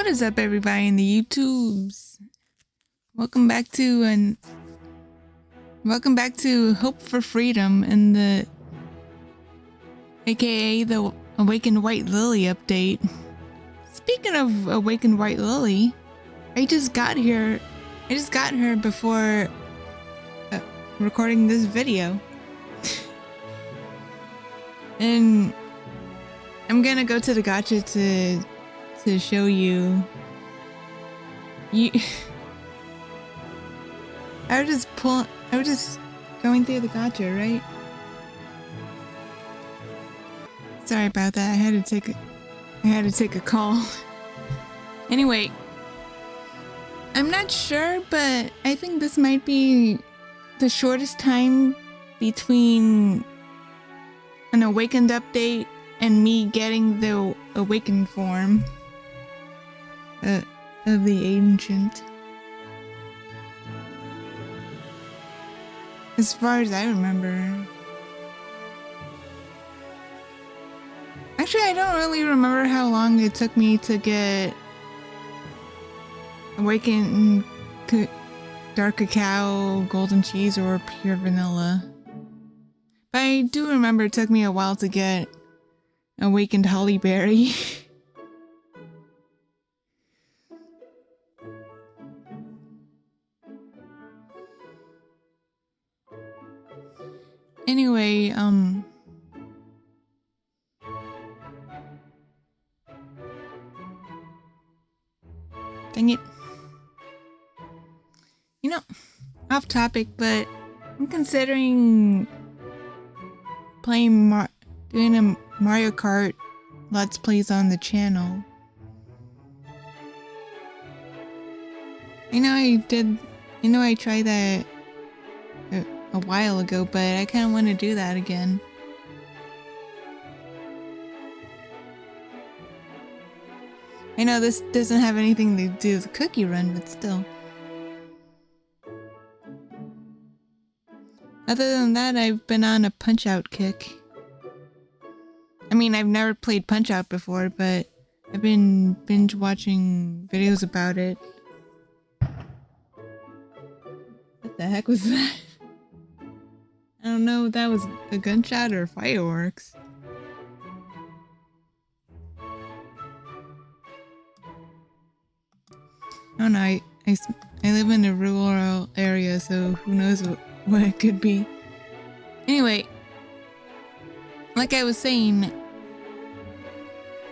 What is up, everybody in the YouTubes? Welcome back to Hope for Freedom in the aka the Awakened White Lily update. Speaking of Awakened White Lily, I just got her before recording this video. And I'm gonna go to the gacha to show you. I was just going through the gacha, right? Sorry about that. I had to take a call. Anyway, I'm not sure, but I think this might be the shortest time between an awakened update and me getting the awakened form of the ancient. As far as I remember. Actually, I don't really remember how long it took me to get awakened dark cacao, golden cheese, or pure vanilla. But I do remember it took me a while to get awakened holly berry. Anyway, dang it. You know, off topic, but I'm considering doing a Mario Kart Let's Plays on the channel. I tried that a while ago, but I kind of want to do that again. I know this doesn't have anything to do with the cookie run, but still. Other than that, I've been on a Punch-Out kick. I mean, I've never played Punch-Out before, but I've been binge watching videos about it. What the heck was that? I don't know if that was a gunshot or fireworks. I don't know, I live in a rural area, so who knows what it could be. Anyway, like I was saying,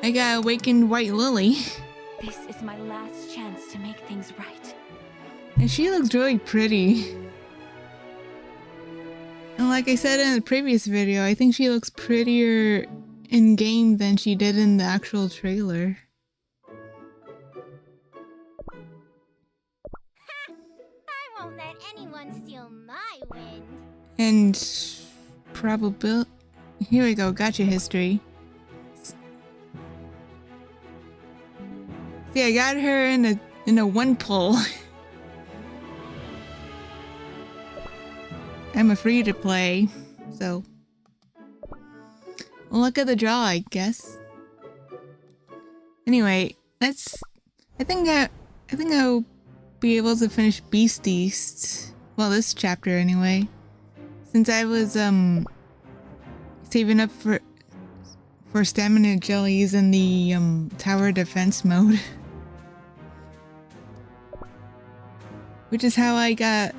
I got awakened White Lily. This is my last chance to make things right. And she looks really pretty. And like I said in the previous video, I think she looks prettier in game than she did in the actual trailer. I won't let anyone steal my wind. And probably here we go, gotcha history. See, I got her in a one pull. I'm a free to play, so look at the draw, I guess. Anyway, I think I'll be able to finish Yeast. Well, this chapter anyway. Since I was saving up for stamina jellies in the tower defense mode. Which is how I got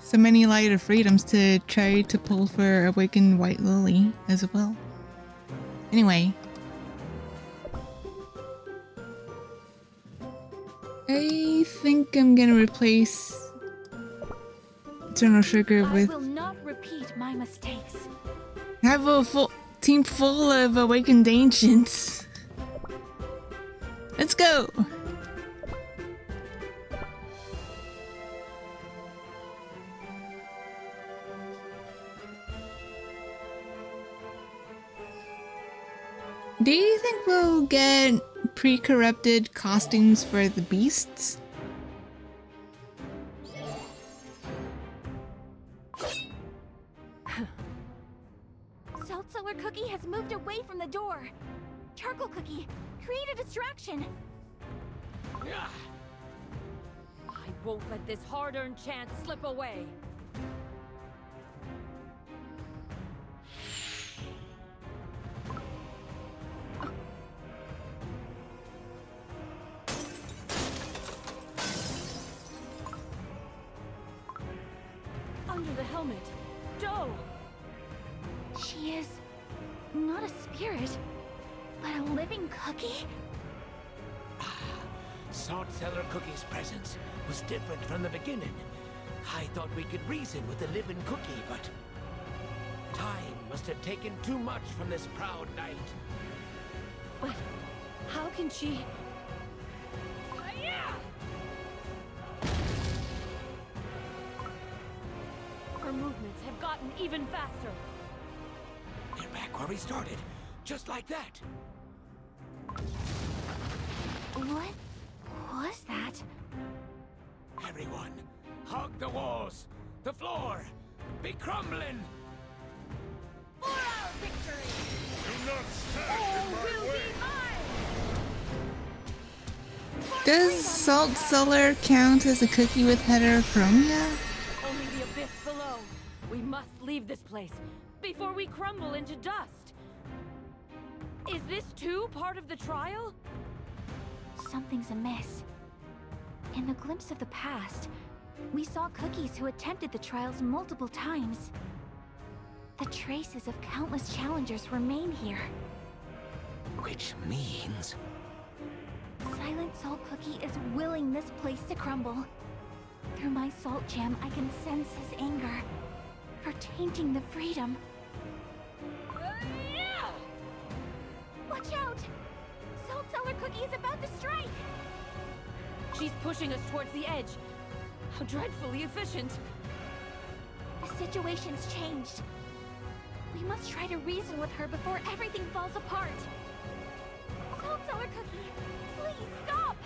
so many Light of Freedoms to try to pull for Awakened White Lily as well. Anyway. I think I'm gonna replace Eternal Sugar with... I will not repeat my mistakes. Have a full team full of Awakened Ancients. Let's go! Do you think we'll get pre-corrupted costumes for the beasts? Salt Cellar Cookie has moved away from the door. Charcoal Cookie, create a distraction. I won't let this hard-earned chance slip away. Under the helmet, Doe! She is not a spirit, but a living cookie? Salt Cellar Cookie's presence was different from the beginning. I thought we could reason with the living cookie, but time must have taken too much from this proud knight. But how can she... Her movements have gotten even faster. We're back where we started, just like that. What was that? Everyone, hug the walls, the floor, be crumbling. For our victory! Do not stand All in my will way! be mine! Does Salt Cellar count as a cookie with heterochromia? Only the abyss below. We must leave this place before we crumble into dust. Is this too part of the trial? Something's amiss. In the glimpse of the past, we saw cookies who attempted the trials multiple times. The traces of countless challengers remain here. Which means... Silent Salt Cookie is willing this place to crumble. Through my salt jam, I can sense his anger for tainting the freedom. Watch out! Salt Cellar Cookie is about to strike! She's pushing us towards the edge. How dreadfully efficient. The situation's changed. We must try to reason with her before everything falls apart. Salt Cellar Cookie, please stop!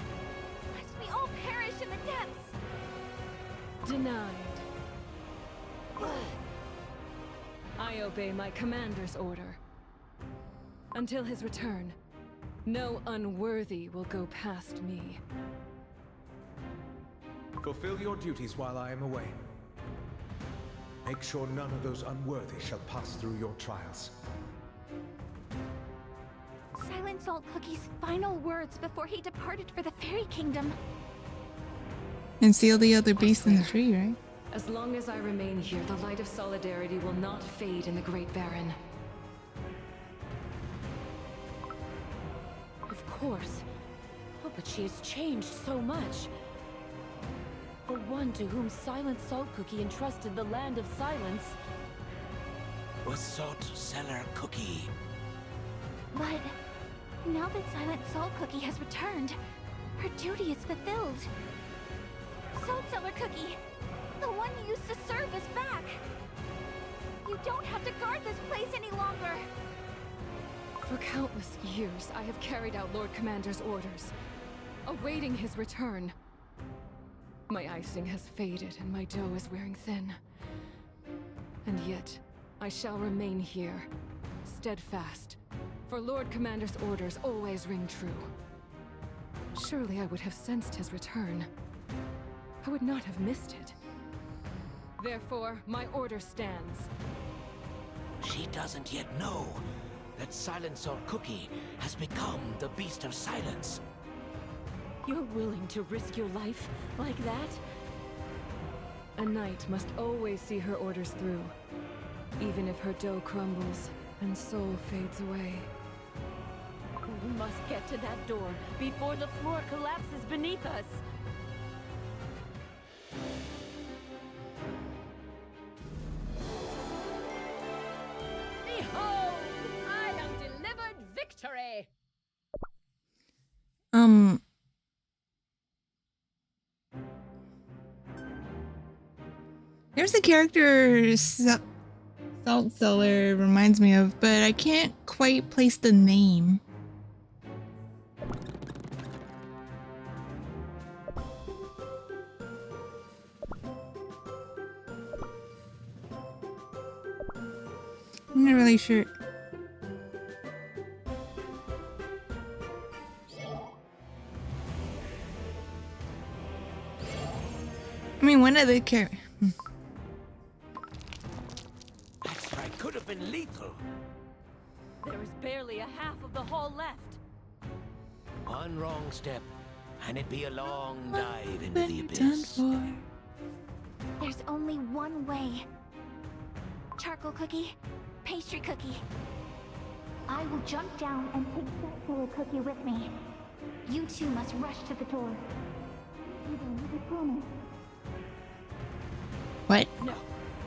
Lest we all perish in the depths! Denied. I obey my commander's order. Until his return, no unworthy will go past me. Fulfill your duties while I am away. Make sure none of those unworthy shall pass through your trials. Silent Salt Cookie's final words before he departed for the Fairy Kingdom. And seal the other beasts in the tree, right? As long as I remain here, the light of solidarity will not fade in the Great Baron. Of course. Oh, but she has changed so much. The one to whom Silent Salt Cookie entrusted the Land of Silence. was Salt Cellar Cookie. But now that Silent Salt Cookie has returned, her duty is fulfilled. Salt Cellar Cookie, the one you used to serve is back. You don't have to guard this place any longer. For countless years, I have carried out Lord Commander's orders, awaiting his return. My icing has faded and my dough is wearing thin. And yet, I shall remain here, steadfast, for Lord Commander's orders always ring true. Surely I would have sensed his return. I would not have missed it. Therefore, my order stands. She doesn't yet know that Silent Salt Cookie has become the Beast of Silence. You're willing to risk your life like that? A knight must always see her orders through, even if her dough crumbles and soul fades away. We must get to that door before the floor collapses beneath us. Behold, I have delivered victory! There's a character Salt Cellar reminds me of, but I can't quite place the name. I'm not really sure. one of the characters. That strike could have been lethal. There is barely a half of the hall left. One wrong step, and it'd be a long dive into the Done abyss. for. There's only one way. Charcoal cookie, pastry cookie. I will jump down and take that killer cookie with me. You two must rush to the door. I promise. What? No,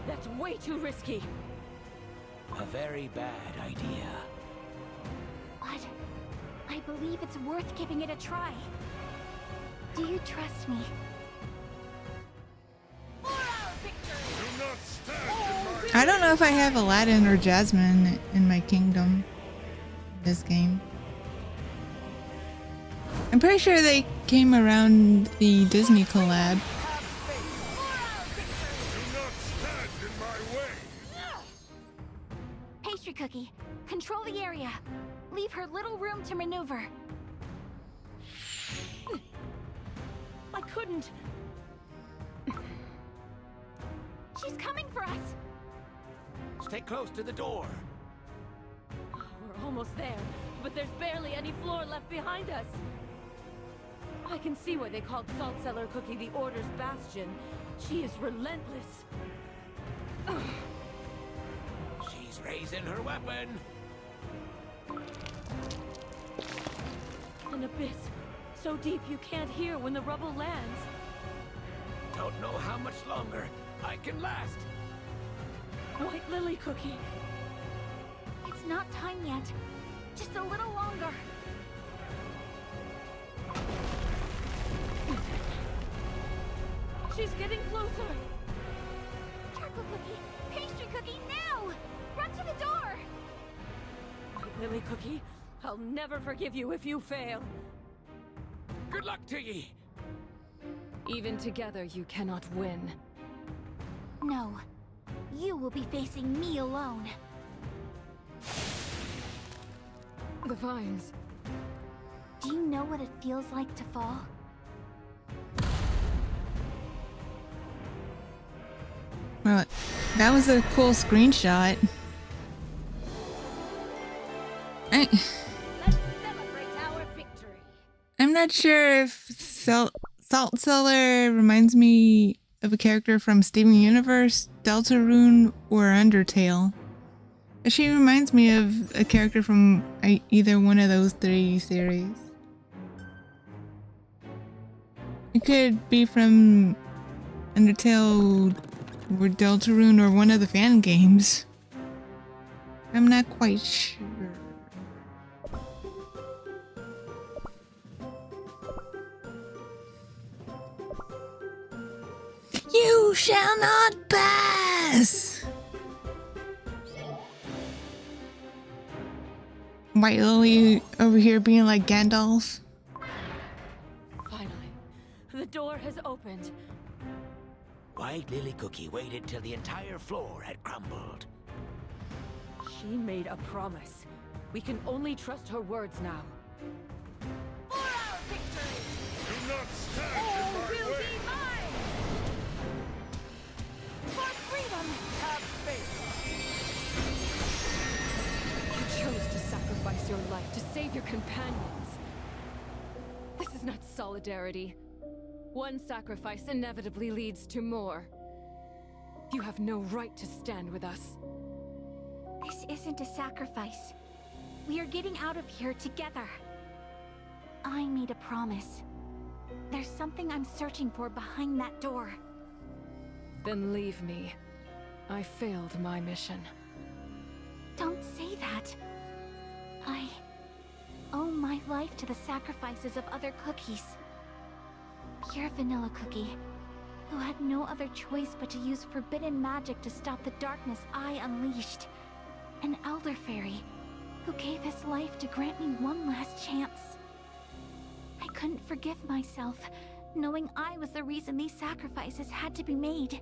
that's way too risky. A very bad idea. But I believe it's worth giving it a try. Do you trust me? For our victory! Do not stand in my I don't know if I have Aladdin or Jasmine in my kingdom. This game. I'm pretty sure they came around the Disney collab. Do not stand in my way. Pastry cookie, control the area. Leave her little room to maneuver. I couldn't. She's coming for us. Stay close to the door. We're almost there, but there's barely any floor left behind us. I can see why they called Salt Cellar Cookie the Order's bastion. She is relentless. She's raising her weapon. An abyss, so deep you can't hear when the rubble lands. Don't know how much longer I can last. White Lily Cookie. It's not time yet. Just a little longer. She's getting closer. Charcoal cookie, pastry cookie, now! Run to the door! White Lily Cookie, I'll never forgive you if you fail. Good luck to ye. Even together, you cannot win. No. You will be facing me alone. The vines. Do you know what it feels like to fall? Well, that was a cool screenshot. Let's celebrate our victory! I'm not sure if Salt Cellar reminds me of a character from Steven Universe, Deltarune, or Undertale. She reminds me of a character from either one of those three series. It could be from Undertale or Deltarune or one of the fan games. I'm not quite sure. You shall not pass! White Lily over here being like Gandalf. Finally, the door has opened. White Lily Cookie waited till the entire floor had crumbled. She made a promise. We can only trust her words now. For our victory! Do not stand All in my will way. be mine! For freedom! Have faith! You chose to sacrifice your life to save your companions. This is not solidarity. One sacrifice inevitably leads to more. You have no right to stand with us. This isn't a sacrifice. We are getting out of here together. I made a promise. There's something I'm searching for behind that door. Then leave me. I failed my mission. Don't say that. I owe my life to the sacrifices of other cookies. Pure vanilla cookie, who had no other choice but to use forbidden magic to stop the darkness I unleashed. An elder fairy, who gave his life to grant me one last chance. I couldn't forgive myself, knowing I was the reason these sacrifices had to be made.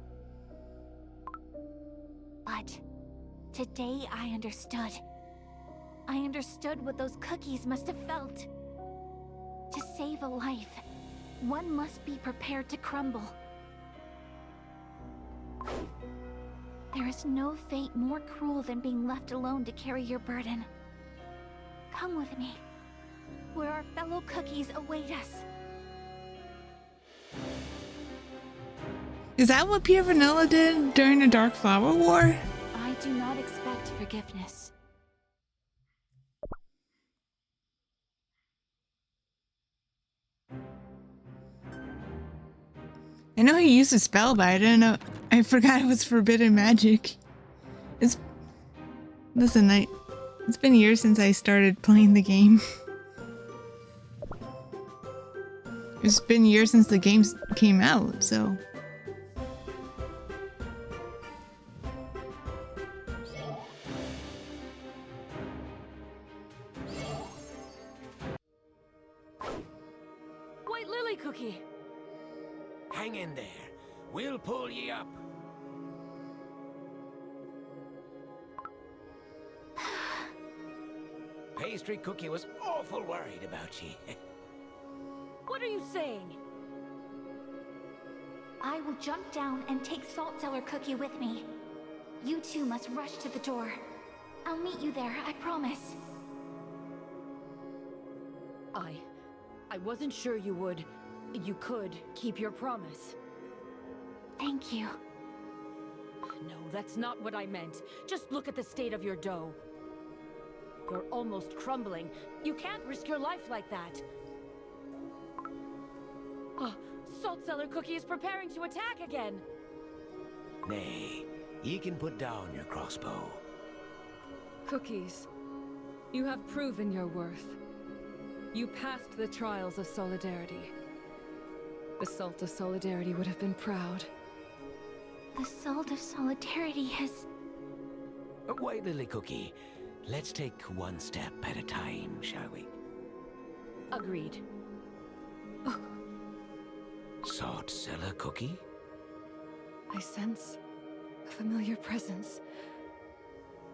But today I understood. I understood what those cookies must have felt. To save a life, one must be prepared to crumble. There is no fate more cruel than being left alone to carry your burden. Come with me, where our fellow cookies await us. Is that what Pure Vanilla did during the Dark Flower War? I do not expect forgiveness. I know he used a spell, but I didn't know. I forgot it was forbidden magic. Listen, it's been years since I started playing the game. It's been years since the games came out, so. White Lily Cookie! Hang in there. We'll pull ye up. Pastry Cookie was awful worried about ye. What are you saying? I will jump down and take Salt Cellar Cookie with me. You two must rush to the door. I'll meet you there, I promise. I wasn't sure you could keep your promise. Thank you. No, that's not what I meant. Just look at the state of your dough. You're almost crumbling. You can't risk your life like that. Salt Cellar Cookie is preparing to attack again. Nay, ye can put down your crossbow. Cookies, you have proven your worth. You passed the trials of Solidarity. The Salt of Solidarity would have been proud. The Salt of Solidarity has... White Lily Cookie, let's take one step at a time, shall we? Agreed. Salt Cellar Cookie? I sense a familiar presence.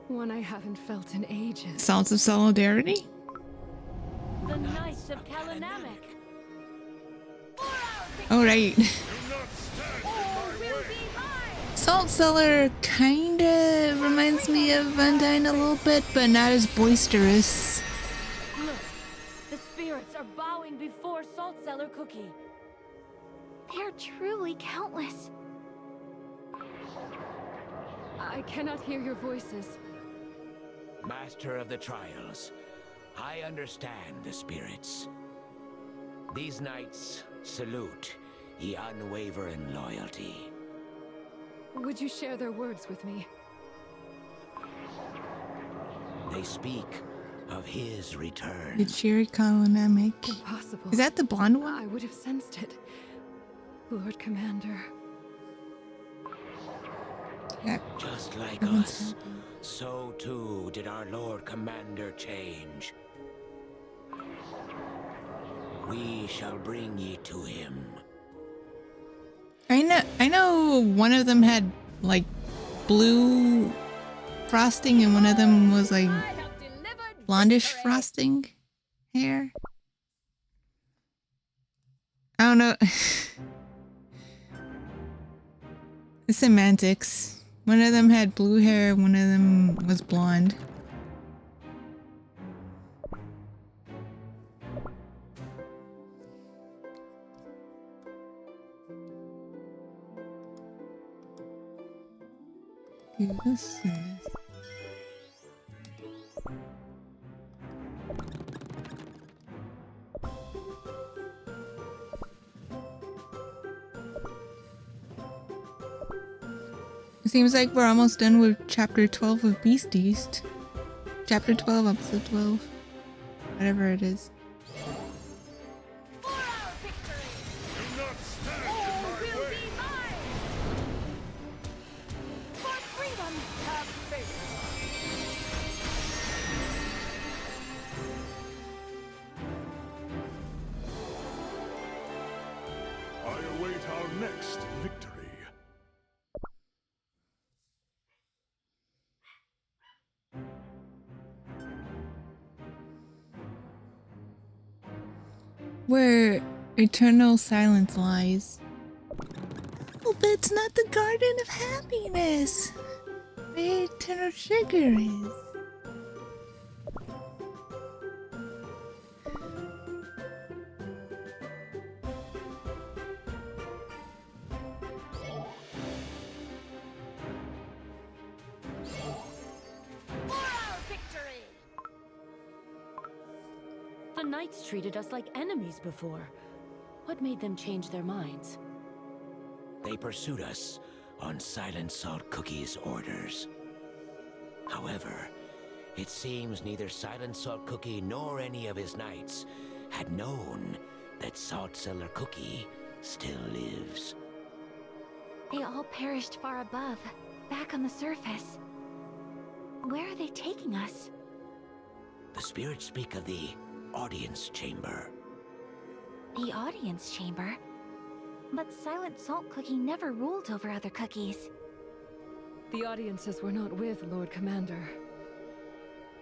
One I haven't felt in ages. Salts of Solidarity? The Knights of Kalanamek. Oh, right. Do not stand in my way. Salt Cellar kinda reminds me of Undyne a little bit, but not as boisterous. Look, the spirits are bowing before Salt Cellar Cookie. They're truly countless. I cannot hear your voices. Master of the Trials, I understand the spirits. These knights salute ye unwavering loyalty. Would you share their words with me? They speak of his return. The Cherry Colonamic. Impossible. Is that the blonde one? I would have sensed it. Lord Commander. Yeah. Just like us, so too did our Lord Commander change. We shall bring ye to him. I know one of them had like blue frosting and one of them was like I have delivered blondish victory. frosting hair. I don't know. The semantics. One of them had blue hair, one of them was blonde. This is... It seems like we're almost done with chapter 12 of Beast Yeast. Chapter 12, episode 12. Whatever it is. Do not stand in my way. I await our next victory. Where eternal silence lies. Oh, but it's not the Garden of Happiness. where Eternal Sugar is. The knights treated us like enemies before. What made them change their minds? They pursued us on Silent Salt Cookie's orders. However, it seems neither Silent Salt Cookie nor any of his knights had known that Salt Cellar Cookie still lives. They all perished far above, back on the surface. Where are they taking us? The spirits speak of the audience chamber. The audience chamber? But Silent Salt Cookie never ruled over other cookies. The audiences were not with Lord Commander.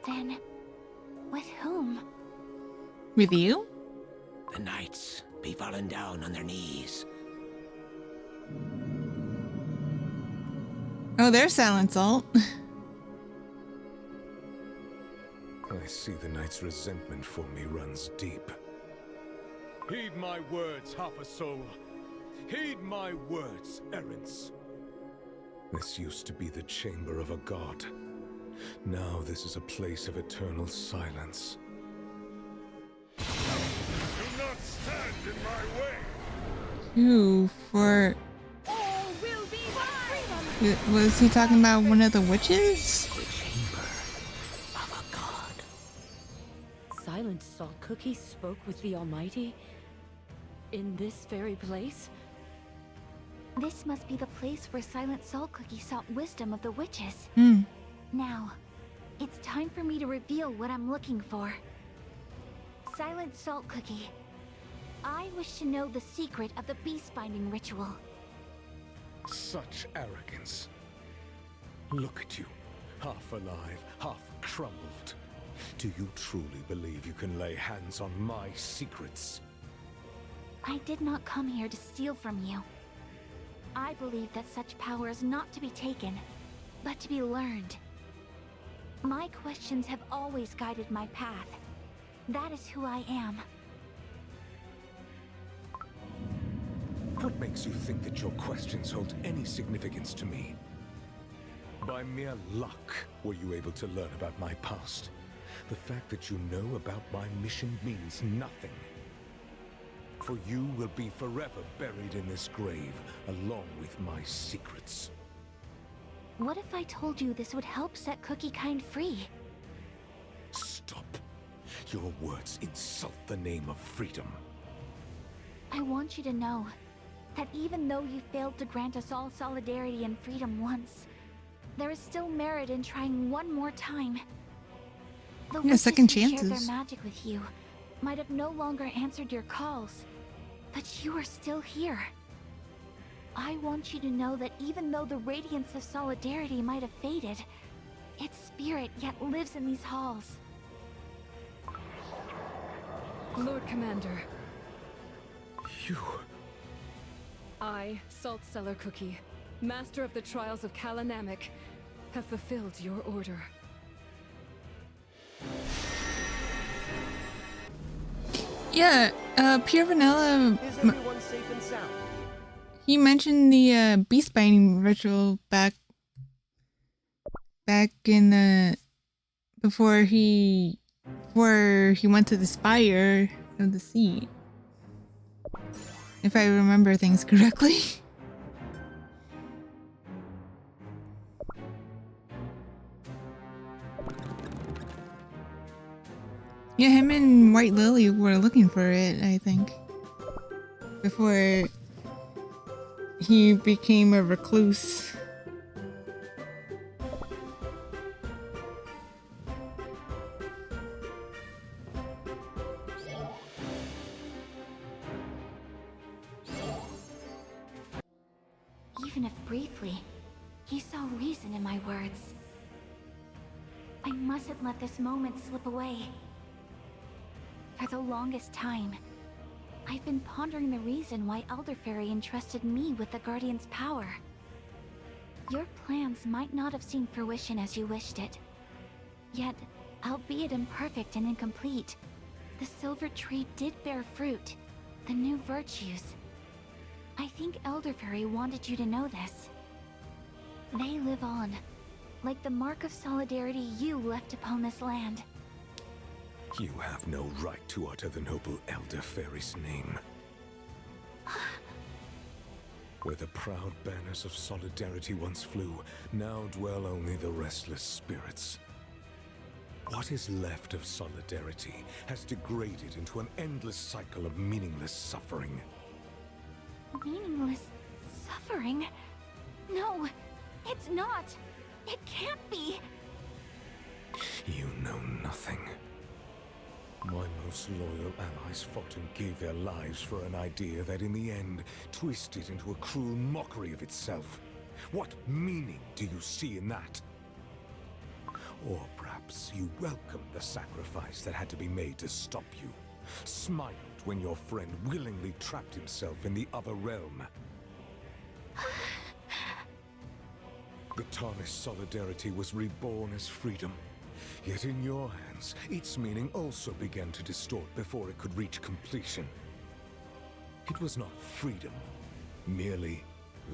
Then, with whom? With you? The knights be fallen down on their knees. Oh, there's Silent Salt. I see the knight's resentment for me runs deep. Heed my words, half a soul. Heed my words, errants. This used to be the chamber of a god. Now this is a place of eternal silence. Do not stand in my way! Ooh, for... All will be one! Was he talking about one of the witches? The chamber of a god. Silent Salt Cookie spoke with the Almighty? In this very place? This must be the place where Silent Salt Cookie sought wisdom of the witches. Hmm. Now, it's time for me to reveal what I'm looking for. Silent Salt Cookie, I wish to know the secret of the beast binding ritual. Such arrogance. Look at you, half alive, half crumbled. Do you truly believe you can lay hands on my secrets? I did not come here to steal from you. I believe that such power is not to be taken, but to be learned. My questions have always guided my path. That is who I am. What makes you think that your questions hold any significance to me? By mere luck were you able to learn about my past. The fact that you know about my mission means nothing. For you will be forever buried in this grave, along with my secrets. What if I told you this would help set Cookie Kind free? Stop. Your words insult the name of freedom. I want you to know that even though you failed to grant us all solidarity and freedom once, there is still merit in trying one more time. The witches second who shared chances. their magic with you might have no longer answered your calls, but you are still here. I want you to know that even though the radiance of solidarity might have faded, its spirit yet lives in these halls. Lord Commander, You... I, Salt Cellar Cookie, Master of the Trials of Kalanamic, have fulfilled your order. Yeah, Pure Vanilla. Is everyone safe and sound? He mentioned the beast binding ritual back in the before he went to the spire of the sea. If I remember things correctly. Yeah, him and White Lily were looking for it, I think. Before he became a recluse. Even if briefly, he saw reason in my words. I mustn't let this moment slip away. For the longest time, I've been pondering the reason why Elder Fairy entrusted me with the Guardian's power. Your plans might not have seen fruition as you wished it. Yet, albeit imperfect and incomplete, the silver tree did bear fruit, the new virtues. I think Elderberry wanted you to know this. They live on, like the mark of solidarity you left upon this land. You have no right to utter the noble Elder Fairy's name. Where the proud banners of solidarity once flew, now dwell only the restless spirits. What is left of solidarity has degraded into an endless cycle of meaningless suffering. Meaningless suffering? No, it's not. It can't be. You know nothing. My most loyal allies fought and gave their lives for an idea that in the end twisted into a cruel mockery of itself. What meaning do you see in that? Or perhaps you welcomed the sacrifice that had to be made to stop you, smiled when your friend willingly trapped himself in the other realm. The tarnished solidarity was reborn as freedom. Yet in your hands, its meaning also began to distort before it could reach completion. It was not freedom, merely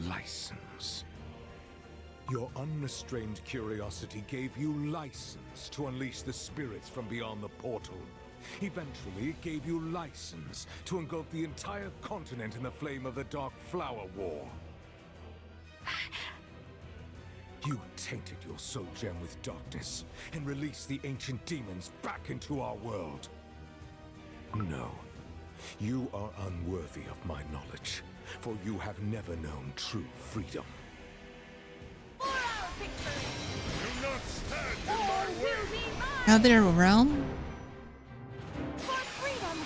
license. Your unrestrained curiosity gave you license to unleash the spirits from beyond the portal. Eventually, it gave you license to engulf the entire continent in the flame of the Dark Flower War. You tainted your soul gem with darkness and released the ancient demons back into our world. No, you are unworthy of my knowledge, for you have never known true freedom. For our victory! Do not stand in my All way! will be mine! Other realm? For freedom!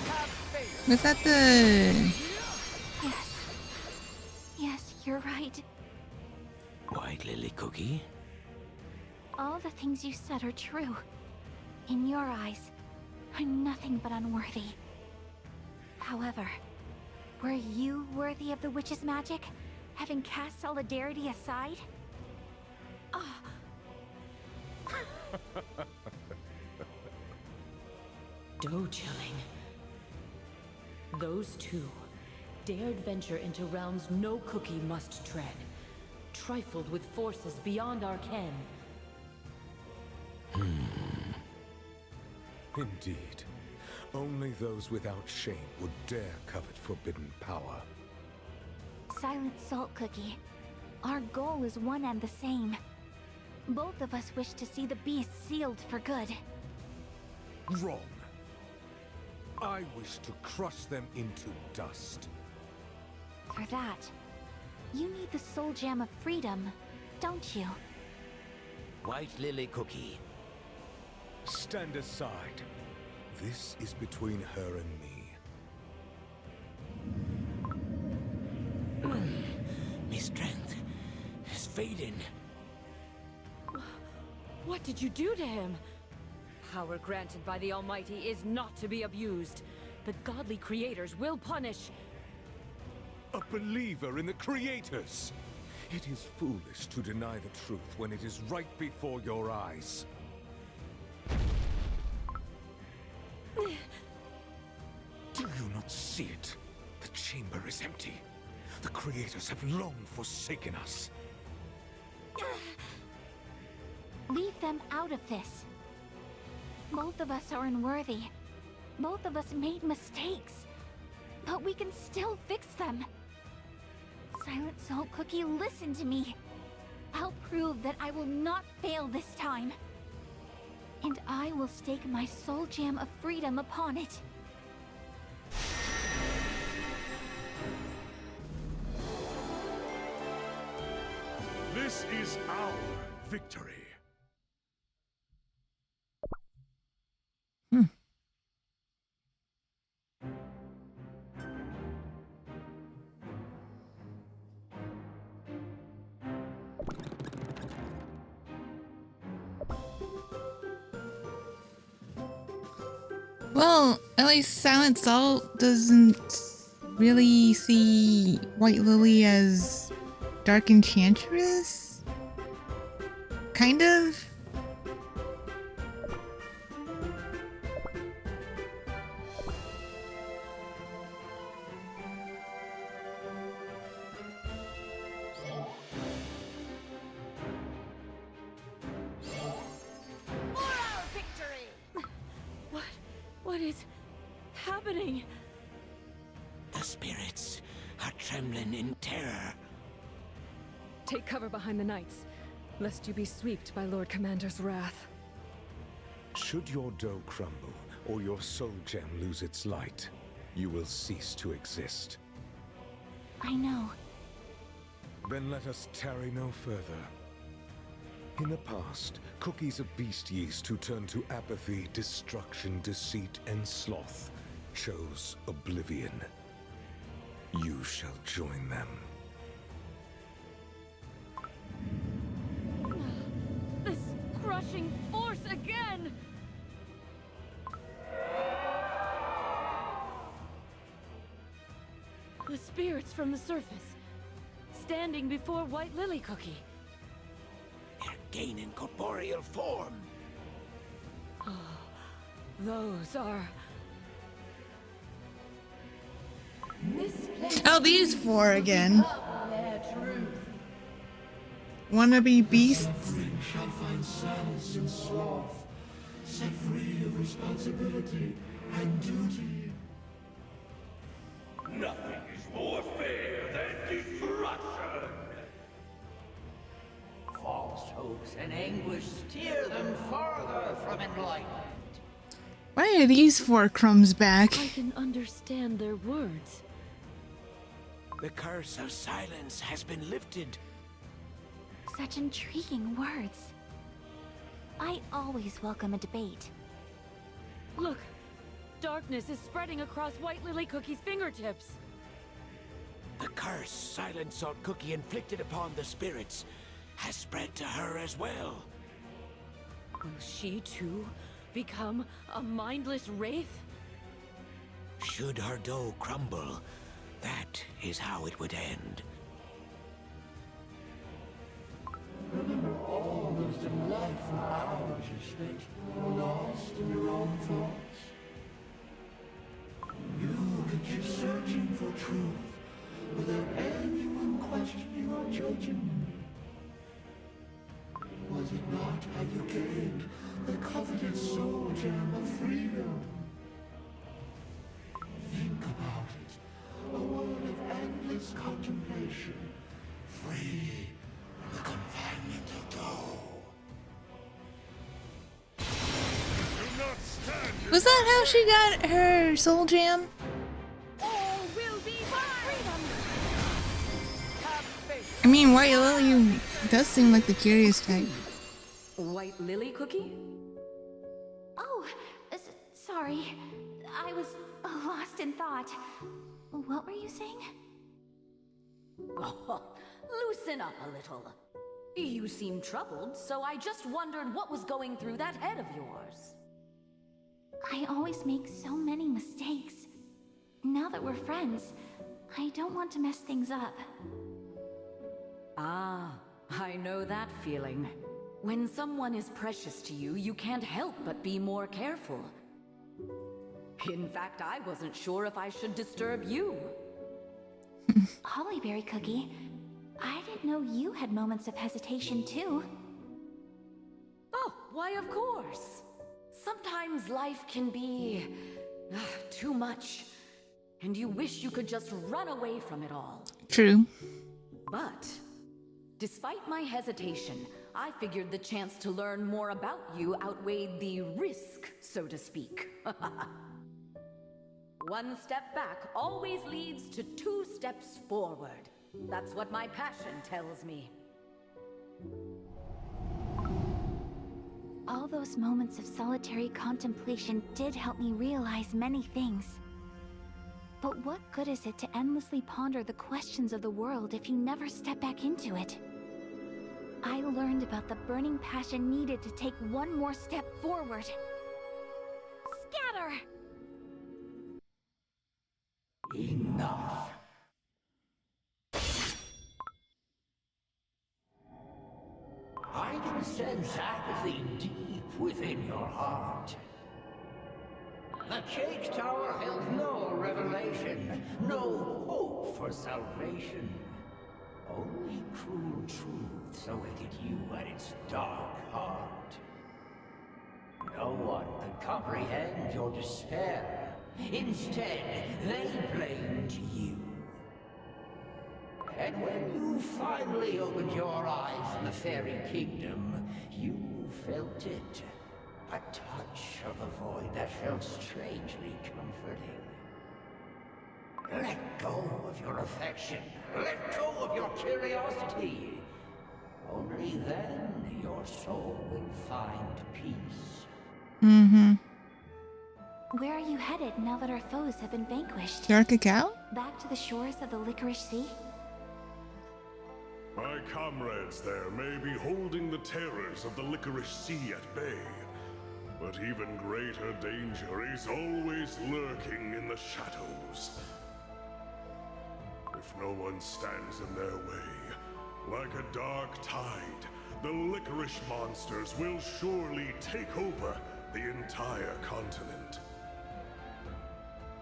Have faith! Was that the... Yes. Yes, you're right. White Lily Cookie? All the things you said are true. In your eyes, I'm nothing but unworthy. However, were you worthy of the witch's magic, having cast solidarity aside? Ah. Doe-chilling. Those two dared venture into realms no cookie must tread. Trifled with forces beyond our ken. Indeed. Only those without shame would dare covet forbidden power. Silent Salt Cookie, our goal is one and the same. Both of us wish to see the beast sealed for good. Wrong. I wish to crush them into dust. For that, you need the soul gem of freedom, don't you? White Lily Cookie. Stand aside. This is between her and me. My strength is fading. What did you do to him? Power granted by the Almighty is not to be abused. The godly creators will punish. A believer in the creators! It is foolish to deny the truth when it is right before your eyes. Do you not see it? The chamber is empty. The creators have long forsaken us. Leave them out of this. Both of us are unworthy. Both of us made mistakes. But we can still fix them. Silent Salt Cookie, listen to me. I'll prove that I will not fail this time. And I will stake my soul gem of freedom upon it. This is our victory. Well, at least Silent Salt doesn't really see White Lily as Dark Enchantress? Kind of? What is happening? The spirits are trembling in terror. Take cover behind the knights, lest you be swept by Lord Commander's wrath. Should your dough crumble, or your soul gem lose its light, you will cease to exist. I know. Then let us tarry no further. In the past, cookies of beast yeast who turned to apathy, destruction, deceit, and sloth chose oblivion. You shall join them. This crushing force again! The spirits from the surface, standing before White Lily Cookie. They're gaining corporeal form. Those are... Oh, these four again. Wannabe beasts. Suffering shall find solace in sloth, set free of responsibility and duty. Nothing is more fair than destruction. False hopes and anguish steer them farther from enlightenment. Why are these four crumbs back? I can understand their words. The curse of silence has been lifted. Such intriguing words. I always welcome a debate. Look! Darkness is spreading across White Lily Cookie's fingertips. The curse Silent Salt Cookie inflicted upon the spirits has spread to her as well. Will she too become a mindless wraith? Should her dough crumble, that is how it would end. Remember all those delightful hours you spent lost in your own thoughts. You could keep searching for truth without anyone questioning or judging you. Was it not how you gained the coveted soul gem of freedom? Think about it. A world of endless contemplation, free from the confinement of dough. Do not stand. Was that how she got her soul jam? All will be freedom. Have faith. I mean, White Lily does seem like the curious type. White Lily Cookie? Oh, sorry. I was lost in thought. What were you saying? Oh, loosen up a little. You seem troubled, so I just wondered what was going through that head of yours. I always make so many mistakes. Now that we're friends, I don't want to mess things up. Ah, I know that feeling. When someone is precious to you, you can't help but be more careful. In fact, I wasn't sure if I should disturb you. Hollyberry Cookie, I didn't know you had moments of hesitation too. Oh, why of course. Sometimes life can be too much, and you wish you could just run away from it all. True. But, despite my hesitation, I figured the chance to learn more about you outweighed the risk, so to speak. One step back always leads to 2 steps forward. That's what my passion tells me. All those moments of solitary contemplation did help me realize many things. But what good is it to endlessly ponder the questions of the world if you never step back into it? I learned about the burning passion needed to take one more step forward. Scatter! Enough. sense apathy deep within your heart. The Cake Tower held no revelation, no hope for salvation. Only cruel truths awaited you at its dark heart. No one could comprehend your despair. Instead, they blamed you. And when you finally opened your eyes in the fairy kingdom, you felt it. A touch of the void that felt strangely comforting. Let go of your affection. Let go of your curiosity. Only then your soul will find peace. Mm-hmm. Where are you headed now that our foes have been vanquished? Dark Cacao? Back to the shores of the Licorice Sea? My comrades there may be holding the terrors of the Licorice Sea at bay, but even greater danger is always lurking in the shadows. If no one stands in their way, like a dark tide, the licorice monsters will surely take over the entire continent.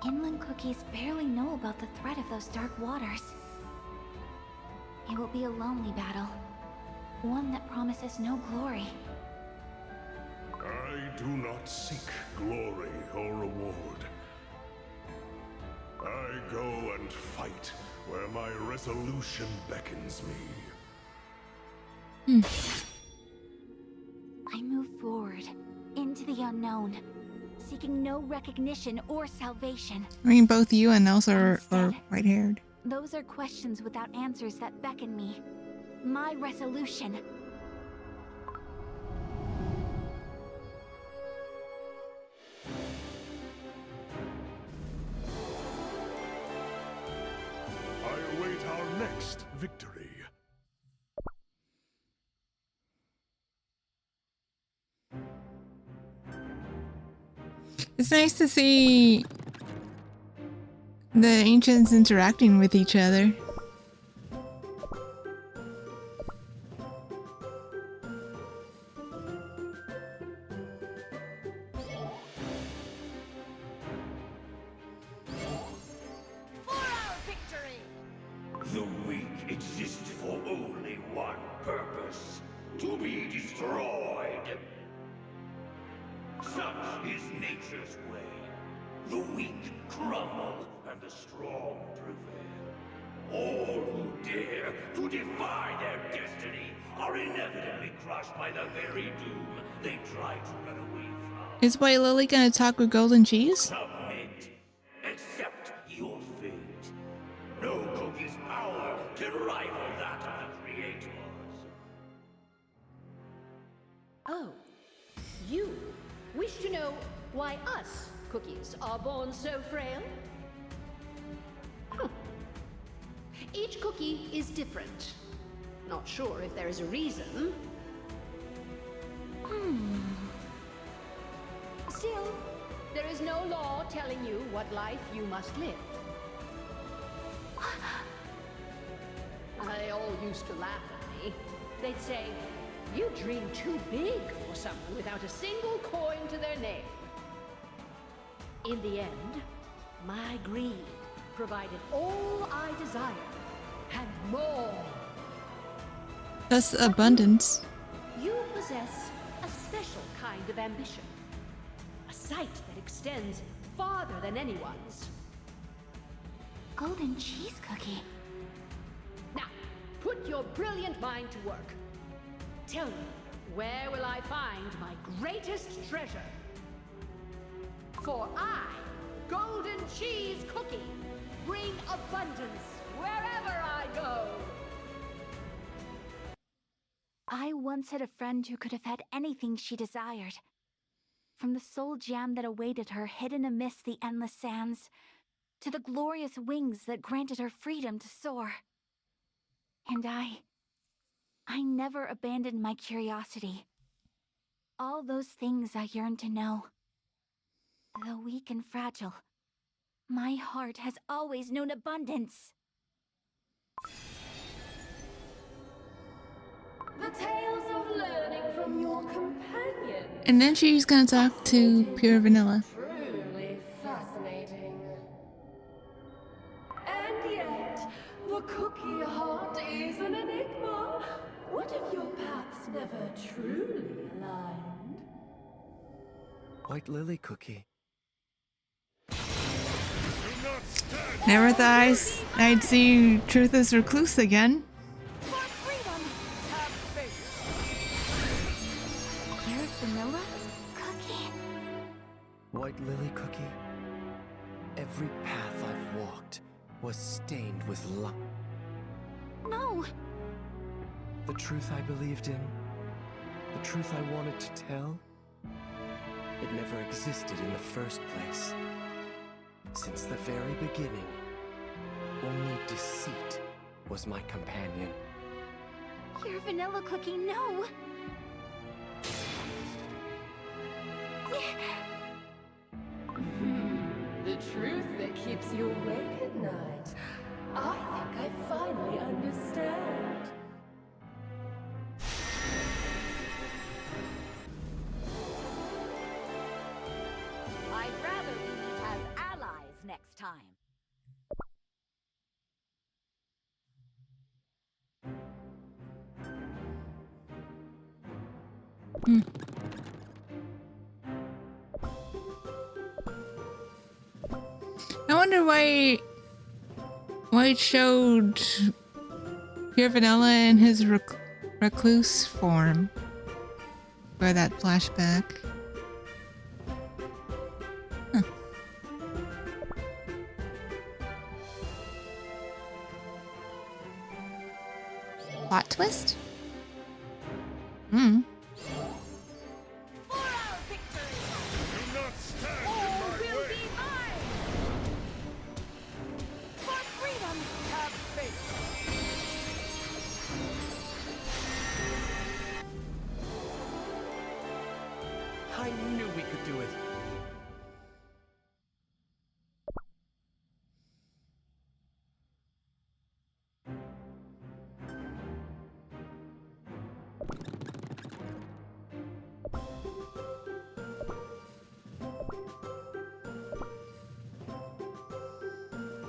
Inland cookies barely know about the threat of those dark waters. It will be a lonely battle. One that promises no glory. I do not seek glory or reward. I go and fight where my resolution beckons me. I move forward, into the unknown, seeking no recognition or salvation. I mean, both you and Elsa are Instead, white-haired. Those are questions without answers that beckon me. My resolution. I await our next victory. It's nice to see the ancients interacting with each other. The weak exist for only one purpose: to be destroyed. Such is nature's way. The weak crumble and the strong prevail. All who dare to defy their destiny are inevitably crushed by the very doom they try to run away from. Is White Lily gonna talk with Golden Cheese? Submit. Accept your fate. No cookie's power can rival that of the creators. Oh, you wish to know why us cookies are born so frail? Each cookie is different. Not sure if there is a reason. Still, there is no law telling you what life you must live. They all used to laugh at me. They'd say, "You dream too big for someone without a single coin to their name." In the end, my greed provided all I desired, and more. That's abundance. You possess a special kind of ambition. A sight that extends farther than anyone's. Golden cheese cookie. Now, put your brilliant mind to work. Tell me, where will I find my greatest treasure? For I, Golden Cheese Cookie, bring abundance wherever I go. I once had a friend who could have had anything she desired. From the soul jam that awaited her hidden amidst the endless sands, to the glorious wings that granted her freedom to soar. And I never abandoned my curiosity. All those things I yearned to know. Though weak and fragile, my heart has always known abundance. The tales of learning from your companion. And then she's gonna talk to Pure Vanilla. Truly fascinating. And yet, the cookie heart is an enigma. What if your paths never truly aligned? White Lily Cookie. Never thought I'd see Truth as Recluse again. For freedom! Have faith. Pure vanilla cookie? White Lily Cookie. Every path I've walked was stained with light. No! The truth I believed in, the truth I wanted to tell, it never existed in the first place. Since the very beginning, only deceit was my companion. Pure vanilla cookie, no! The truth that keeps you awake at night. I think I finally understand. I'd rather we meet as allies next time. I wonder why it showed Pure Vanilla in his recluse form for that flashback. Huh. Plot twist? Hmm. For our victory! Do not stand in my way! For freedom! Have faith. I knew we could do it.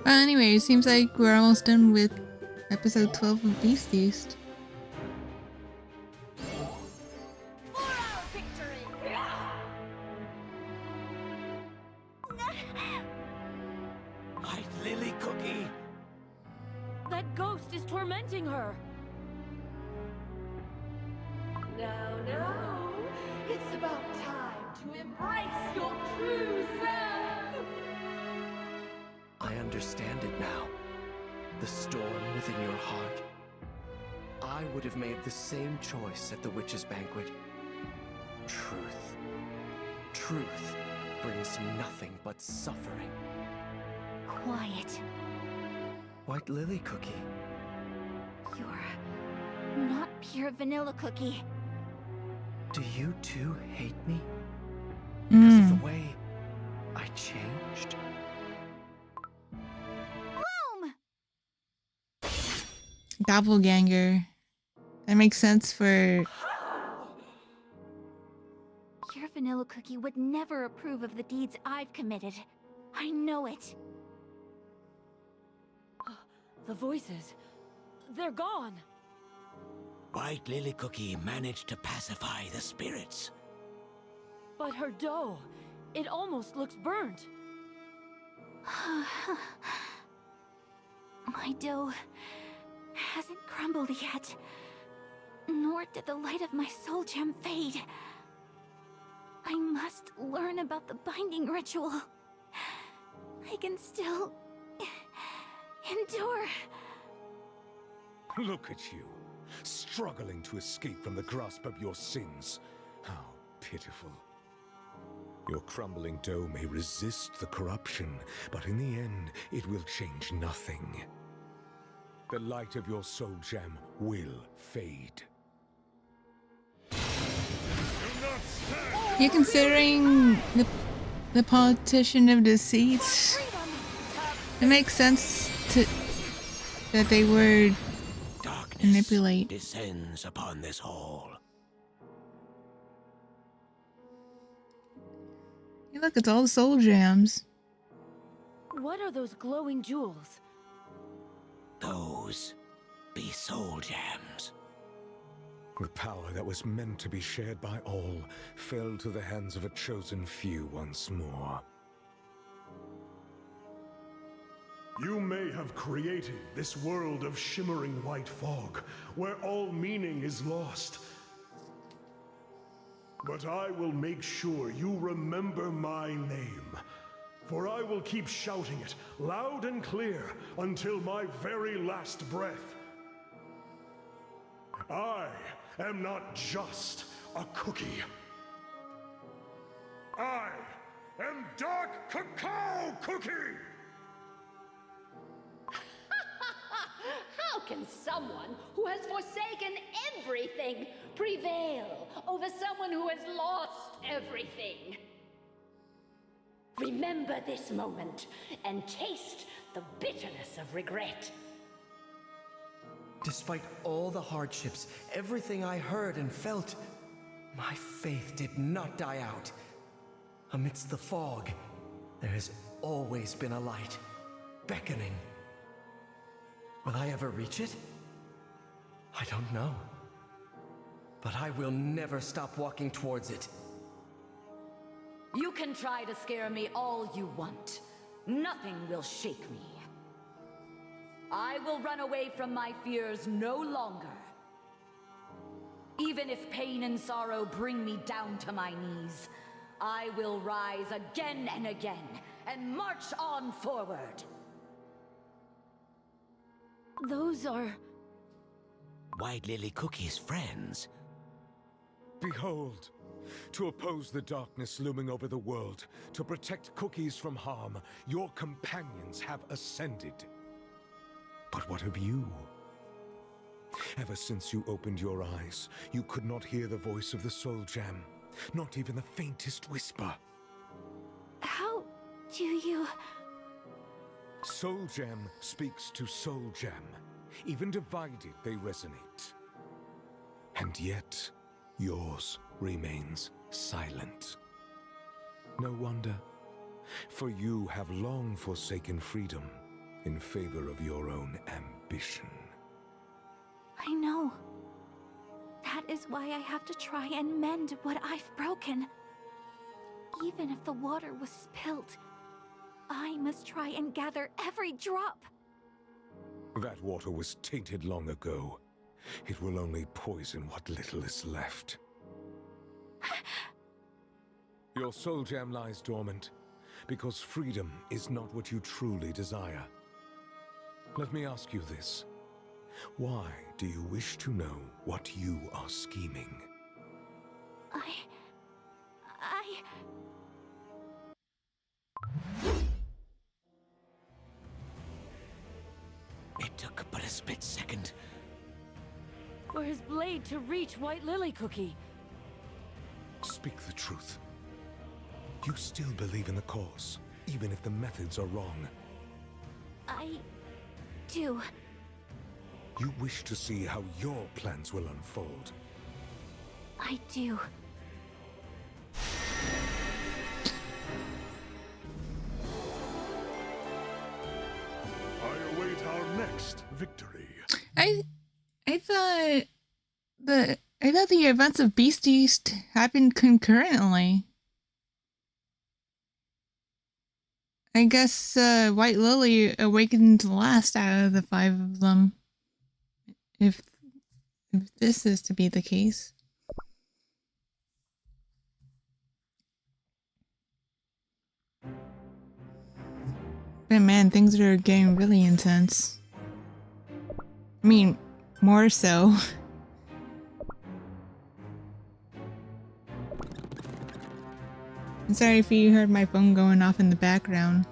Well, anyway, it seems like we're almost done with episode 12 of Yeast. For our victory! White Lily Cookie! That ghost is tormenting her. No. It's about time to embrace your true self. I understand it now. The storm within your heart. I would have made the same choice at the witch's banquet. Truth. Truth brings nothing but suffering. Quiet. White Lily Cookie. You're not pure vanilla cookie. Do you too hate me? Because of the way I changed? Bloom! Doppelganger. That makes sense for... Pure vanilla cookie would never approve of the deeds I've committed. I know it. The voices. They're gone. White Lily Cookie managed to pacify the spirits. But her dough, it almost looks burnt. My dough hasn't crumbled yet. Nor did the light of my soul gem fade. I must learn about the binding ritual. I can still endure. Look at you, struggling to escape from the grasp of your sins. How pitiful. Your crumbling dough may resist the corruption, but in the end, it will change nothing. The light of your soul gem will fade. You considering the politician of deceit? It makes sense that they would Darkness manipulate. descends upon this hall. Hey, look, it's all the soul gems. What are those glowing jewels? Those be soul gems. The power that was meant to be shared by all fell to the hands of a chosen few once more. You may have created this world of shimmering white fog, where all meaning is lost. But I will make sure you remember my name, for I will keep shouting it loud and clear until my very last breath. I am not just a cookie. I am Dark Cacao Cookie! How can someone who has forsaken everything prevail over someone who has lost everything? Remember this moment and taste the bitterness of regret. Despite all the hardships, everything I heard and felt, my faith did not die out. Amidst the fog, there has always been a light, beckoning. Will I ever reach it? I don't know. But I will never stop walking towards it. You can try to scare me all you want. Nothing will shake me. I will run away from my fears no longer. Even if pain and sorrow bring me down to my knees, I will rise again and again and march on forward. Those are... White Lily Cookie's friends. Behold, to oppose the darkness looming over the world, to protect cookies from harm, your companions have ascended. But what of you? Ever since you opened your eyes, you could not hear the voice of the Soul Gem, not even the faintest whisper. How do you... Soul Gem speaks to Soul Gem. Even divided, they resonate. And yet, yours remains silent. No wonder, for you have long forsaken freedom in favor of your own ambition. I know. That is why I have to try and mend what I've broken. Even if the water was spilt, I must try and gather every drop. That water was tainted long ago. It will only poison what little is left. Your soul gem lies dormant, because freedom is not what you truly desire. Let me ask you this. Why do you wish to know what you are scheming? It took but a split second. For his blade to reach White Lily Cookie. Speak the truth. You still believe in the cause, even if the methods are wrong. I do. You wish to see how your plans will unfold. I do. I await our next victory. I thought the events of Beast Yeast happened concurrently. I guess White Lily awakened last out of the 5 of them. If this is to be the case. But man, things are getting really intense. I mean, more so. I'm sorry if you heard my phone going off in the background.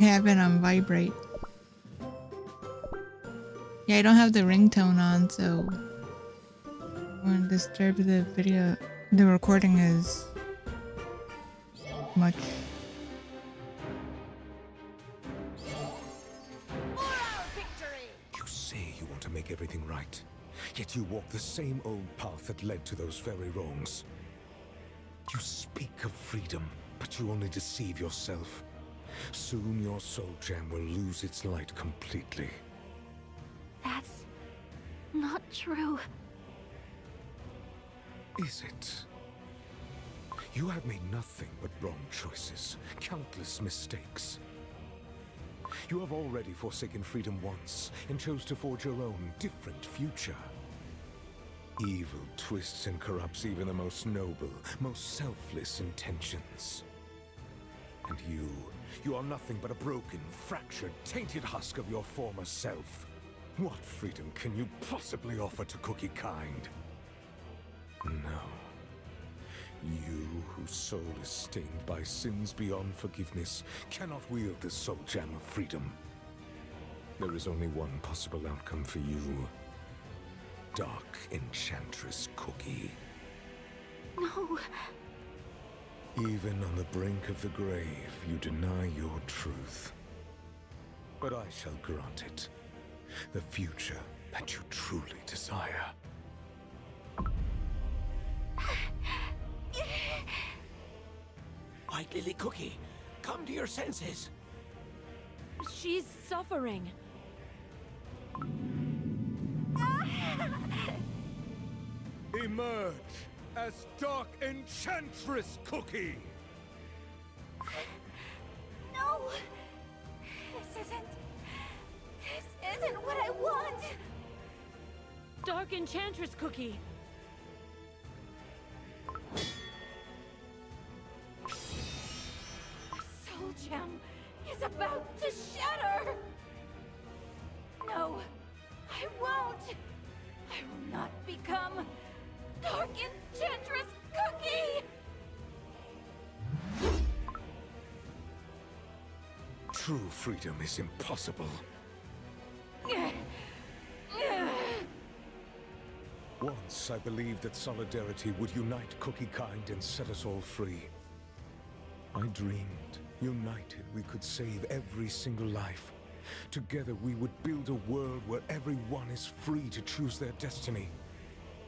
I have it on vibrate. Yeah, I don't have the ringtone on, so I won't disturb the video. The recording as much. You say you want to make everything right, yet you walk the same old path that led to those very wrongs. You speak of freedom, But you only deceive yourself. Soon your soul gem will lose its light completely. That's not true. Is it? You have made nothing but wrong choices, countless mistakes. You have already forsaken freedom once and chose to forge your own different future. Evil twists and corrupts even the most noble, most selfless intentions. And you are nothing but a broken, fractured, tainted husk of your former self. What freedom can you possibly offer to cookie kind? No. You, whose soul is stained by sins beyond forgiveness, cannot wield the soul gem of freedom. There is only one possible outcome for you. Dark Enchantress Cookie. No. Even on the brink of the grave, you deny your truth. But I shall grant it. The future that you truly desire. White Lily Cookie, come to your senses. She's suffering. Emerge as Dark Enchantress Cookie! No! This isn't what I want! Dark Enchantress Cookie. Soul Gem is about to shatter! No, I won't! I will not become Dark Enchantress Cookie! True freedom is impossible. Once I believed that solidarity would unite Cookie kind and set us all free. I dreamed, united, we could save every single life. Together we would build a world where everyone is free to choose their destiny.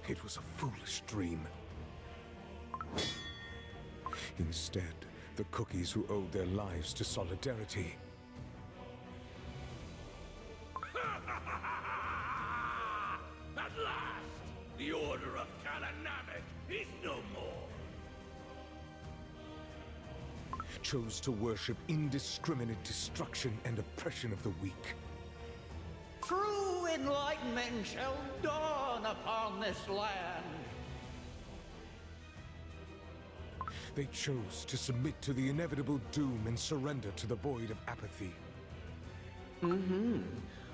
It was a foolish dream. Instead, the cookies who owed their lives to solidarity At last, the Order of Kalanamek is no more. chose to worship indiscriminate destruction and oppression of the weak. True enlightenment shall dawn upon this land. They chose to submit to the inevitable doom and surrender to the void of apathy.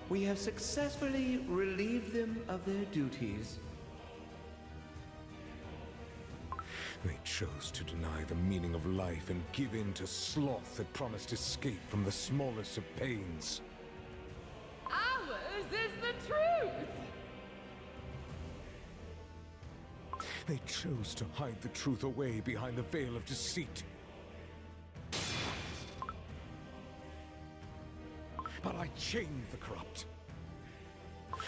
We have successfully relieved them of their duties. They chose to deny the meaning of life and give in to sloth that promised escape from the smallest of pains. Ours is the truth! They chose to hide the truth away behind the veil of deceit. But I chained the corrupt.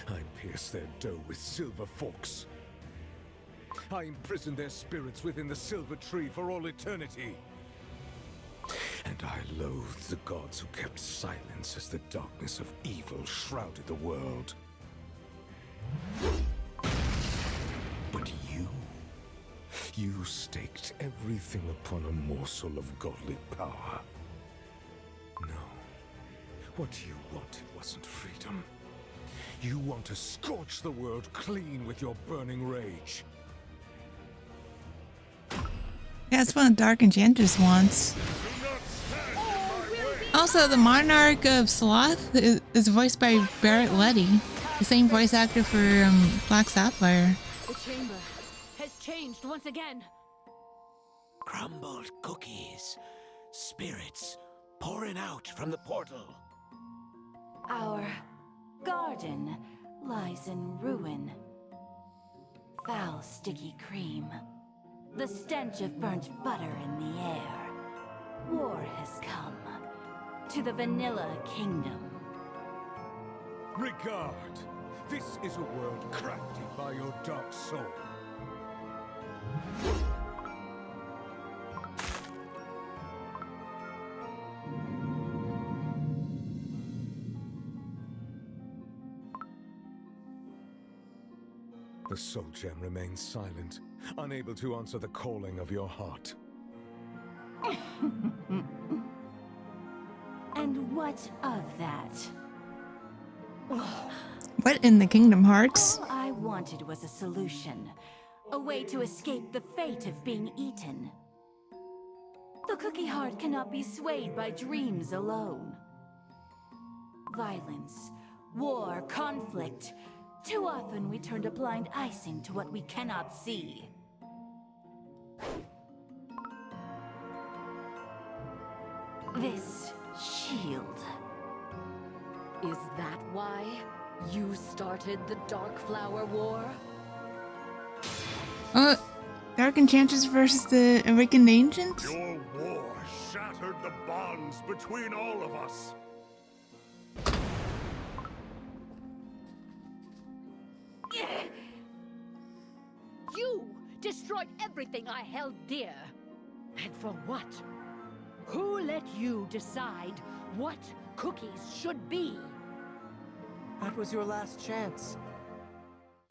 I pierced their dough with silver forks. I imprisoned their spirits within the silver tree for all eternity. And I loathed the gods who kept silence as the darkness of evil shrouded the world. But you staked everything upon a morsel of godly power. No. What you wanted wasn't freedom. You want to scorch the world clean with your burning rage. That's what Dark Enchantress wants. Also, the Monarch of Sloth is voiced by Barrett Letty, the same voice actor for Black Sapphire. The chamber has changed once again. Crumbled cookies. Spirits pouring out from the portal. Our garden lies in ruin. Foul, sticky cream. The stench of burnt butter in the air. War has come to the Vanilla Kingdom. Regard! This is a world crafted by your dark soul. The soul gem remains silent, unable to answer the calling of your heart. And what of that? What in the Kingdom Hearts? All I wanted was a solution. A way to escape the fate of being eaten. The cookie heart cannot be swayed by dreams alone. Violence, war, conflict. Too often we turn a blind icing to what we cannot see. This shield. Is that why you started the Dark Flower War? Dark Enchantress versus the Awakened Ancients? Your war shattered the bonds between all of us. You destroyed everything I held dear. And for what? Who let you decide what cookies should be? That was your last chance.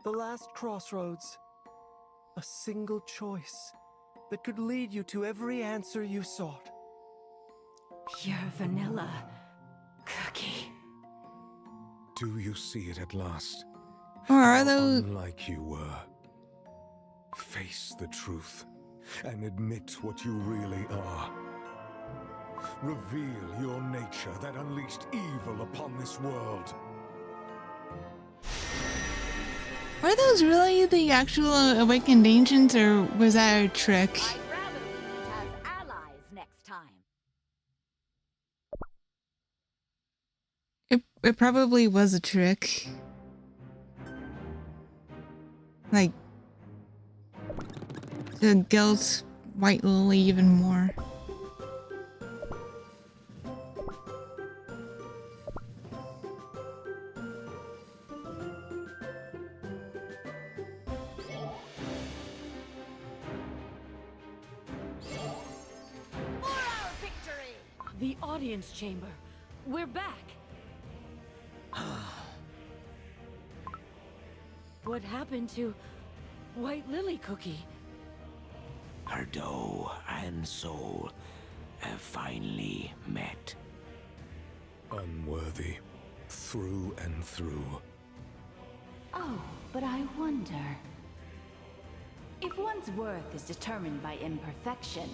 The last crossroads. A single choice that could lead you to every answer you sought. Pure vanilla cookie. Do you see it at last? Or are those... Unlike you were. Face the truth and admit what you really are. Reveal your nature that unleashed evil upon this world. Were those really the actual Awakened Ancients, or was that a trick? I'd rather we meet as allies next time. It probably was a trick. Like, to guilt White Lily even more. The audience chamber. We're back. What happened to White Lily Cookie? Her dough and soul have finally met. Unworthy, through and through. Oh, but I wonder. If one's worth is determined by imperfection,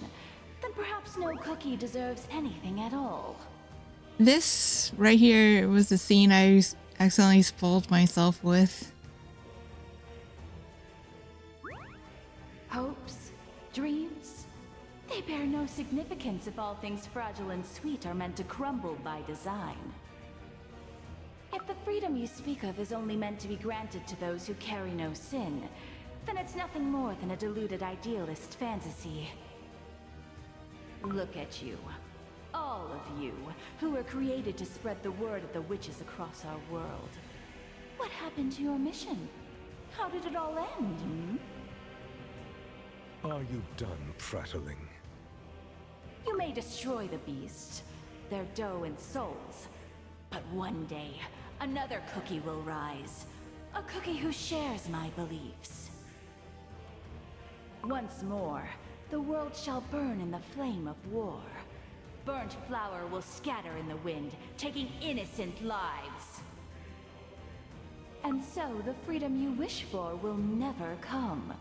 then perhaps no cookie deserves anything at all. This right here was the scene I accidentally spoiled myself with. Hopes, dreams, they bear no significance if all things fragile and sweet are meant to crumble by design. If the freedom you speak of is only meant to be granted to those who carry no sin, then it's nothing more than a deluded idealist fantasy. Look at you. All of you, who were created to spread the word of the witches across our world. What happened to your mission? How did it all end, Are you done prattling? You may destroy the beasts, their dough and souls, but one day, another cookie will rise. A cookie who shares my beliefs. Once more, the world shall burn in the flame of war. Burnt flower will scatter in the wind, taking innocent lives. And so the freedom you wish for will never come.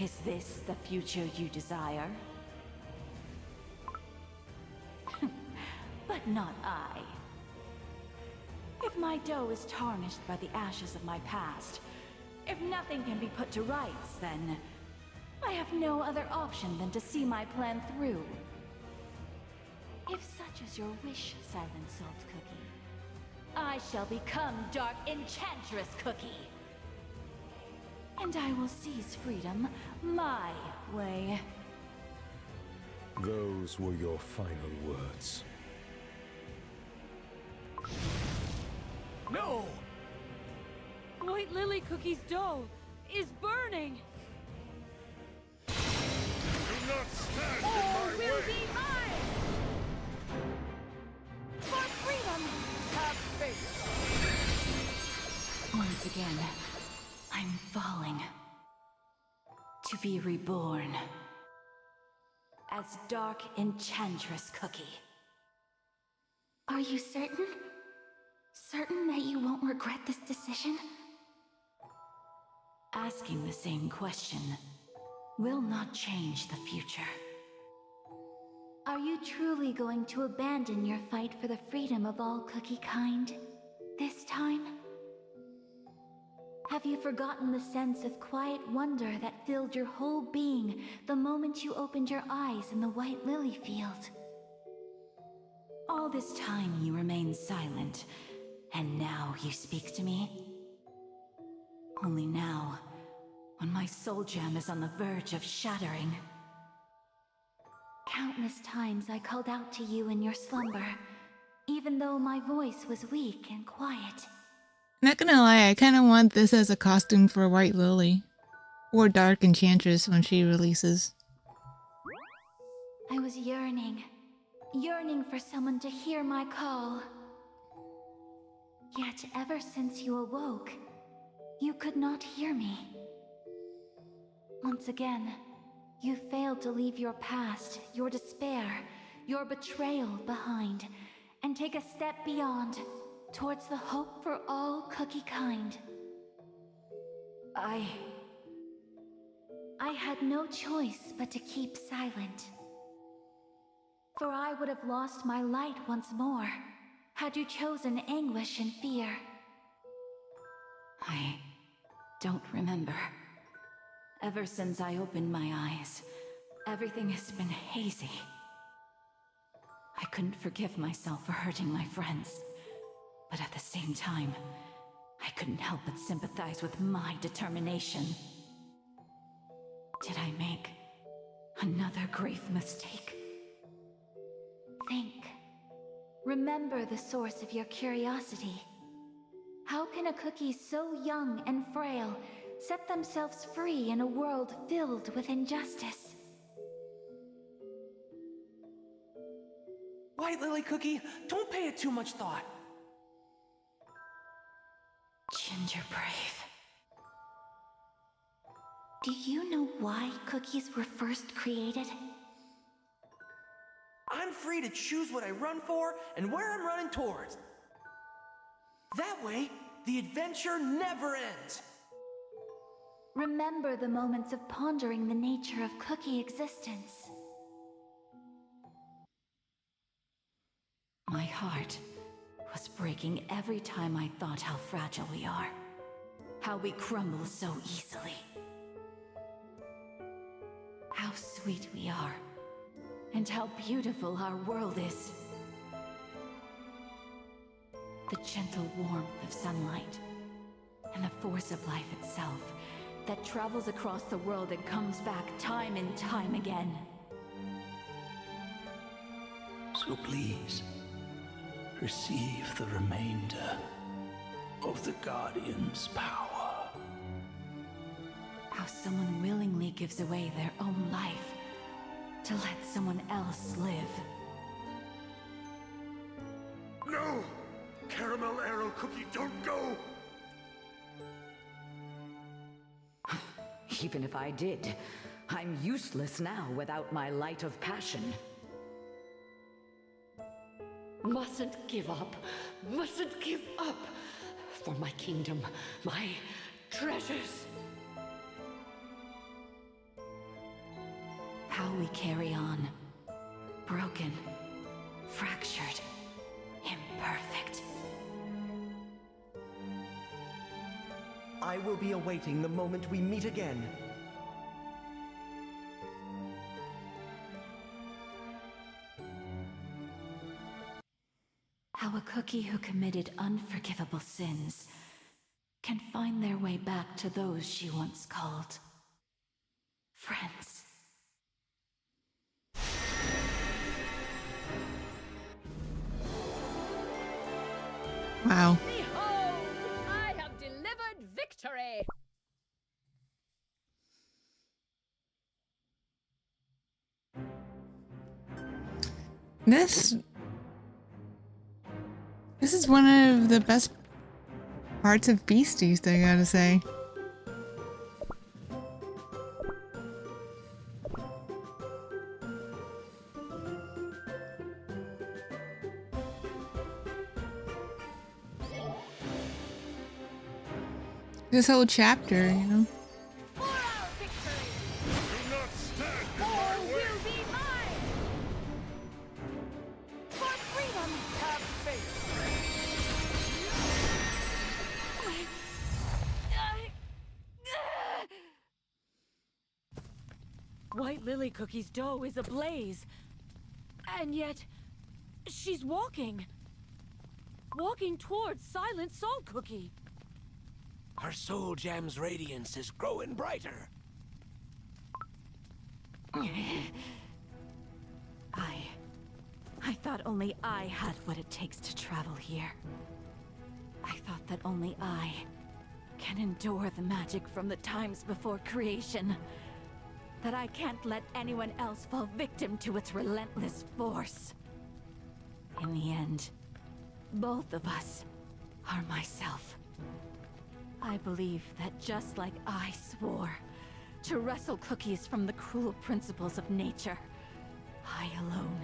Is this the future you desire? But not I. If my dough is tarnished by the ashes of my past, if nothing can be put to rights, then I have no other option than to see my plan through. If such is your wish, Silent Salt Cookie, I shall become Dark Enchantress Cookie. And I will seize freedom my way. Those were your final words. No! White Lily Cookie's dough is burning. Do not stand All in my will way! be mine! For freedom! Have faith! Once again, I'm falling. be reborn as Dark Enchantress Cookie. Are you certain? Certain that you won't regret this decision? Asking the same question will not change the future. Are you truly going to abandon your fight for the freedom of all cookie kind this time? Have you forgotten the sense of quiet wonder that filled your whole being the moment you opened your eyes in the White Lily Field? All this time you remain silent, and now you speak to me? Only now, when my soul gem is on the verge of shattering. Countless times I called out to you in your slumber, even though my voice was weak and quiet. Not gonna lie, I kind of want this as a costume for White Lily. Or Dark Enchantress when she releases. I was yearning for someone to hear my call. Yet ever since you awoke, you could not hear me. Once again, you failed to leave your past, your despair, your betrayal behind, and take a step beyond, towards the hope for all cookie kind. I had no choice but to keep silent. For I would have lost my light once more, had you chosen anguish and fear. I don't remember. Ever since I opened my eyes, everything has been hazy. I couldn't forgive myself for hurting my friends, but at the same time, I couldn't help but sympathize with my determination. Did I make another grave mistake? Think. Remember the source of your curiosity. How can a cookie so young and frail set themselves free in a world filled with injustice? White Lily Cookie, don't pay it too much thought. Ginger Brave. Do you know why cookies were first created? I'm free to choose what I run for and where I'm running towards. That way, the adventure never ends. Remember the moments of pondering the nature of cookie existence. My heart was breaking every time I thought how fragile we are. How we crumble so easily. How sweet we are. And how beautiful our world is. The gentle warmth of sunlight. And the force of life itself that travels across the world and comes back time and time again. So please, receive the remainder of the Guardian's power. How someone willingly gives away their own life to let someone else live. No! Caramel Arrow Cookie, don't go! Even if I did, I'm useless now without my light of passion. Mustn't give up. Mustn't give up. For my kingdom, my treasures. How we carry on. Broken. Fractured. Imperfect. I will be awaiting the moment we meet again. How a cookie who committed unforgivable sins can find their way back to those she once called friends. Wow. Behold, I have delivered victory! This is one of the best parts of Beasties, I gotta say. This whole chapter, you know. For our victory! Do not stand in All my way! will be mine! For freedom! Have faith! White Lily Cookie's dough is ablaze. And yet, she's walking. Walking towards Silent Soul Cookie. Our soul gem's radiance is growing brighter. I thought only I had what it takes to travel here. I thought that only I can endure the magic from the times before creation. That I can't let anyone else fall victim to its relentless force. In the end, both of us are myself. I believe that just like I swore to wrestle cookies from the cruel principles of nature, I alone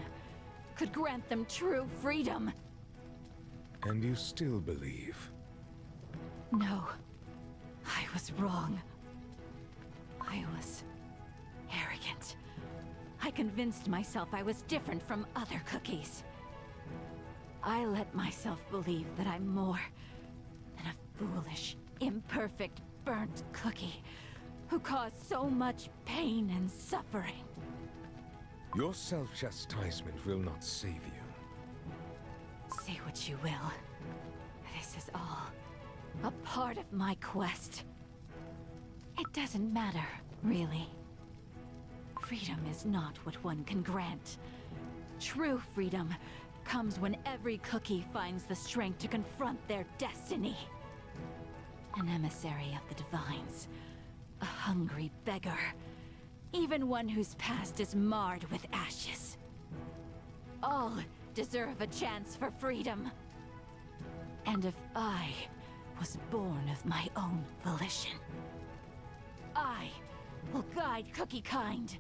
could grant them true freedom. And you still believe? No, I was wrong. I was arrogant. I convinced myself I was different from other cookies. I let myself believe that I'm more than a foolish, imperfect, burnt cookie who caused so much pain and suffering. Your self-chastisement will not save you. Say what you will. This is all a part of my quest. It doesn't matter, really. Freedom is not what one can grant. True freedom comes when every cookie finds the strength to confront their destiny. An emissary of the divines. A hungry beggar. Even one whose past is marred with ashes. All deserve a chance for freedom. And if I was born of my own volition, I will guide Cookie Kind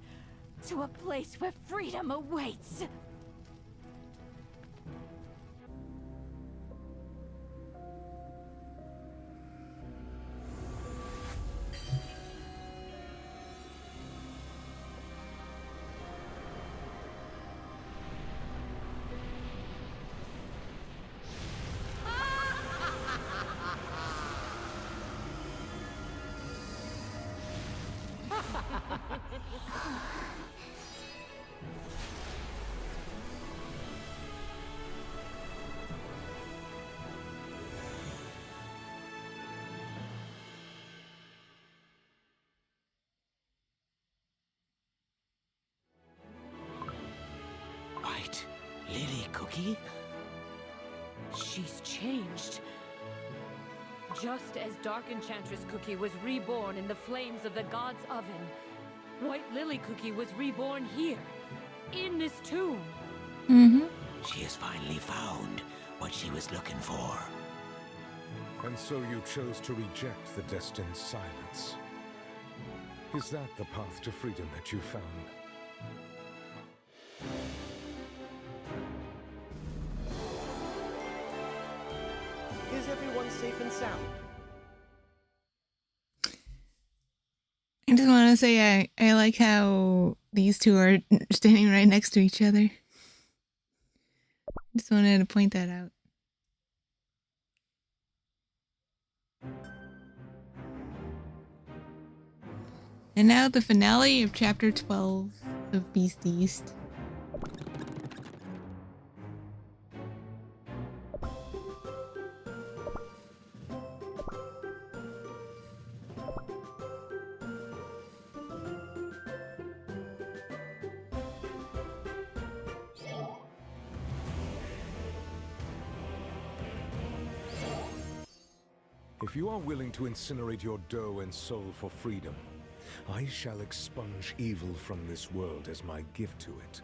to a place where freedom awaits. White Lily Cookie? She's changed. Just as Dark Enchantress Cookie was reborn in the flames of the God's Oven, White Lily Cookie was reborn here, in this tomb. Mm-hmm. She has finally found what she was looking for. And so you chose to reject the destined silence. Is that the path to freedom that you found? Is everyone safe and sound? I just want to say I like how these two are standing right next to each other. Just wanted to point that out. And now the finale of chapter 12 of Beast Yeast. If you are willing to incinerate your dough and soul for freedom, I shall expunge evil from this world as my gift to it.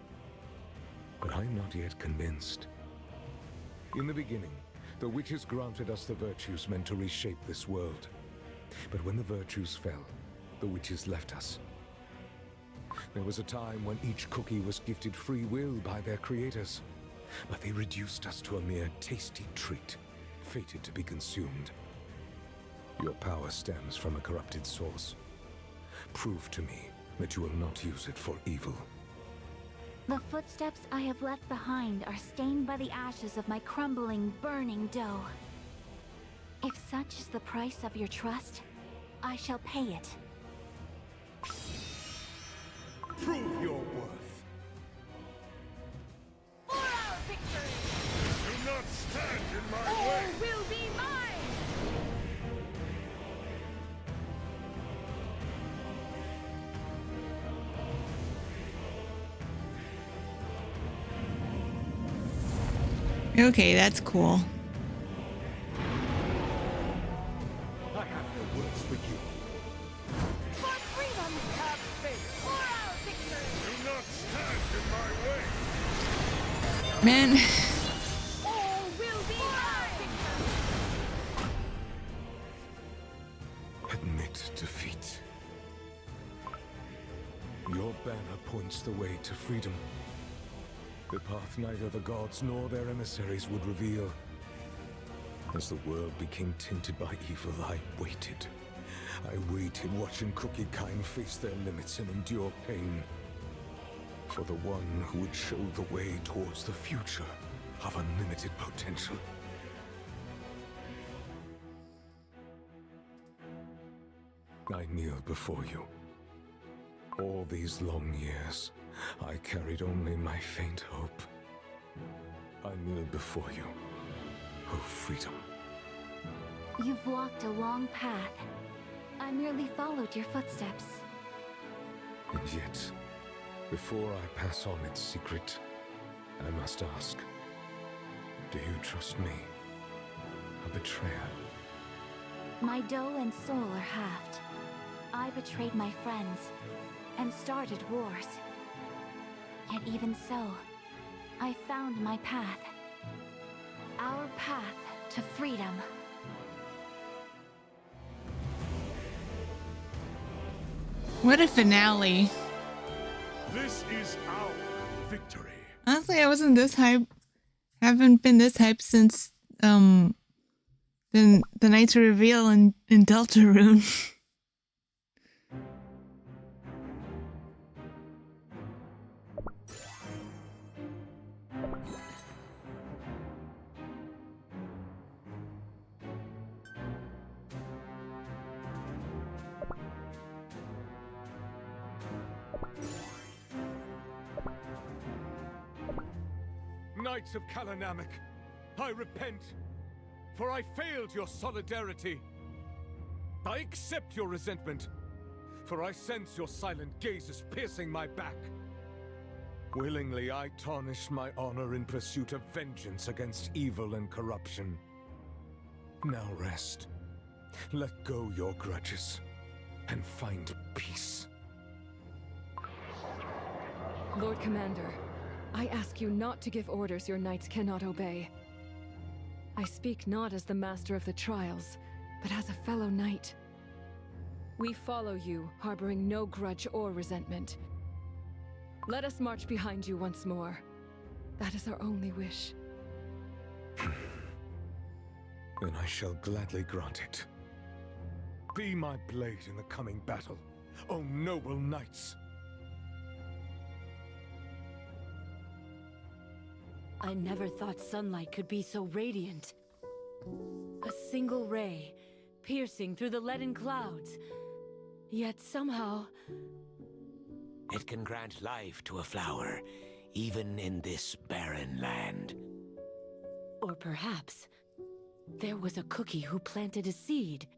But I'm not yet convinced. In the beginning, the witches granted us the virtues meant to reshape this world. But when the virtues fell, the witches left us. There was a time when each cookie was gifted free will by their creators, but they reduced us to a mere tasty treat, fated to be consumed. Your power stems from a corrupted source. Prove to me that you will not use it for evil. The footsteps I have left behind are stained by the ashes of my crumbling, burning dough. If such is the price of your trust, I shall pay it. Prove your worth. For our victory! Do not stand in my All way! will be mine! Okay, that's cool. I have no words for you. For freedom! Have faith! For our victory! Do not stand in my way! Man, All will be mine! Admit defeat. Your banner points the way to freedom. The path neither the gods nor their emissaries would reveal. As the world became tinted by evil, I waited. I waited, watching Cookie kind face their limits and endure pain. For the one who would show the way towards the future of unlimited potential. I kneel before you. All these long years, I carried only my faint hope. I kneel before you, oh freedom. You've walked a long path. I merely followed your footsteps. And yet, before I pass on its secret, I must ask, do you trust me, a betrayer? My dough and soul are halved. I betrayed my friends and started wars. Yet even so, I found my path. Our path to freedom. what a finale. This is our victory. Honestly, I wasn't this hype. Haven't been this hype since the Knight's reveal in Deltarune. Knights of Kalanamek, I repent, for I failed your solidarity. I accept your resentment, for I sense your silent gazes piercing my back. Willingly I tarnished my honor in pursuit of vengeance against evil and corruption. Now rest, let go your grudges, and find peace. Lord Commander, I ask you not to give orders your knights cannot obey. I speak not as the master of the trials, but as a fellow knight. We follow you, harboring no grudge or resentment. Let us march behind you once more. That is our only wish. Then I shall gladly grant it. Be my blade in the coming battle, O noble knights! I never thought sunlight could be so radiant. A single ray, piercing through the leaden clouds. Yet somehow... It can grant life to a flower, even in this barren land. Or perhaps, there was a cookie who planted a seed.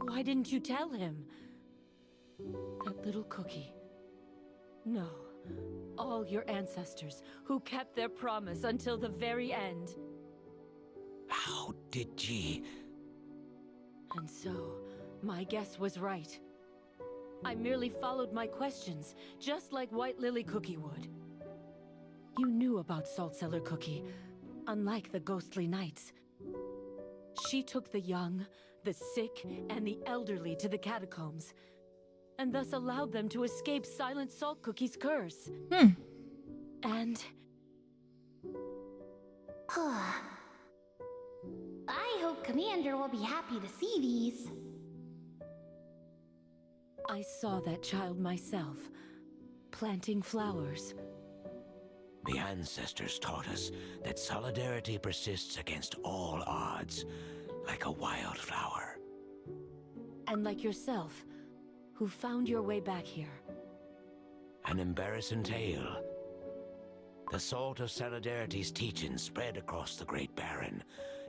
Why didn't you tell him? That little cookie. No. All your ancestors who kept their promise until the very end. How did ye... And so, my guess was right. I merely followed my questions, just like White Lily Cookie would. You knew about Salt Cellar Cookie, unlike the ghostly knights. She took the young, the sick, and the elderly to the catacombs, and thus allowed them to escape Silent Salt Cookie's curse. And... I hope Commander will be happy to see these. I saw that child myself, planting flowers. The ancestors taught us that solidarity persists against all odds, like a wildflower. And like yourself, who found your way back here. An embarrassing tale. The salt of solidarity's teaching spread across the Great Barren,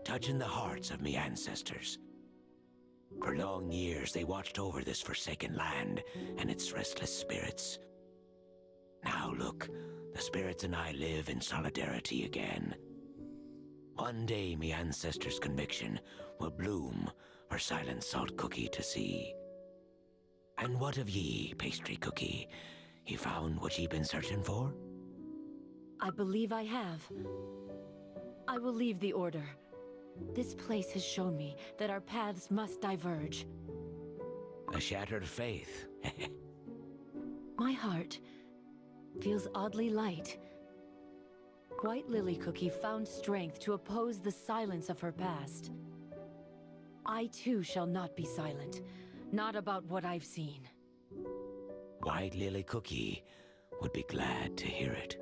touching the hearts of me ancestors. For long years, they watched over this forsaken land and its restless spirits. Now look, the spirits and I live in solidarity again. One day, me ancestors' conviction will bloom for Silent Salt Cookie to see. And what of ye, Pastry Cookie? You found what ye been searching for? I believe I have. I will leave the Order. This place has shown me that our paths must diverge. A shattered faith. My heart feels oddly light. White Lily Cookie found strength to oppose the silence of her past. I too shall not be silent, not about what I've seen. White Lily Cookie would be glad to hear it.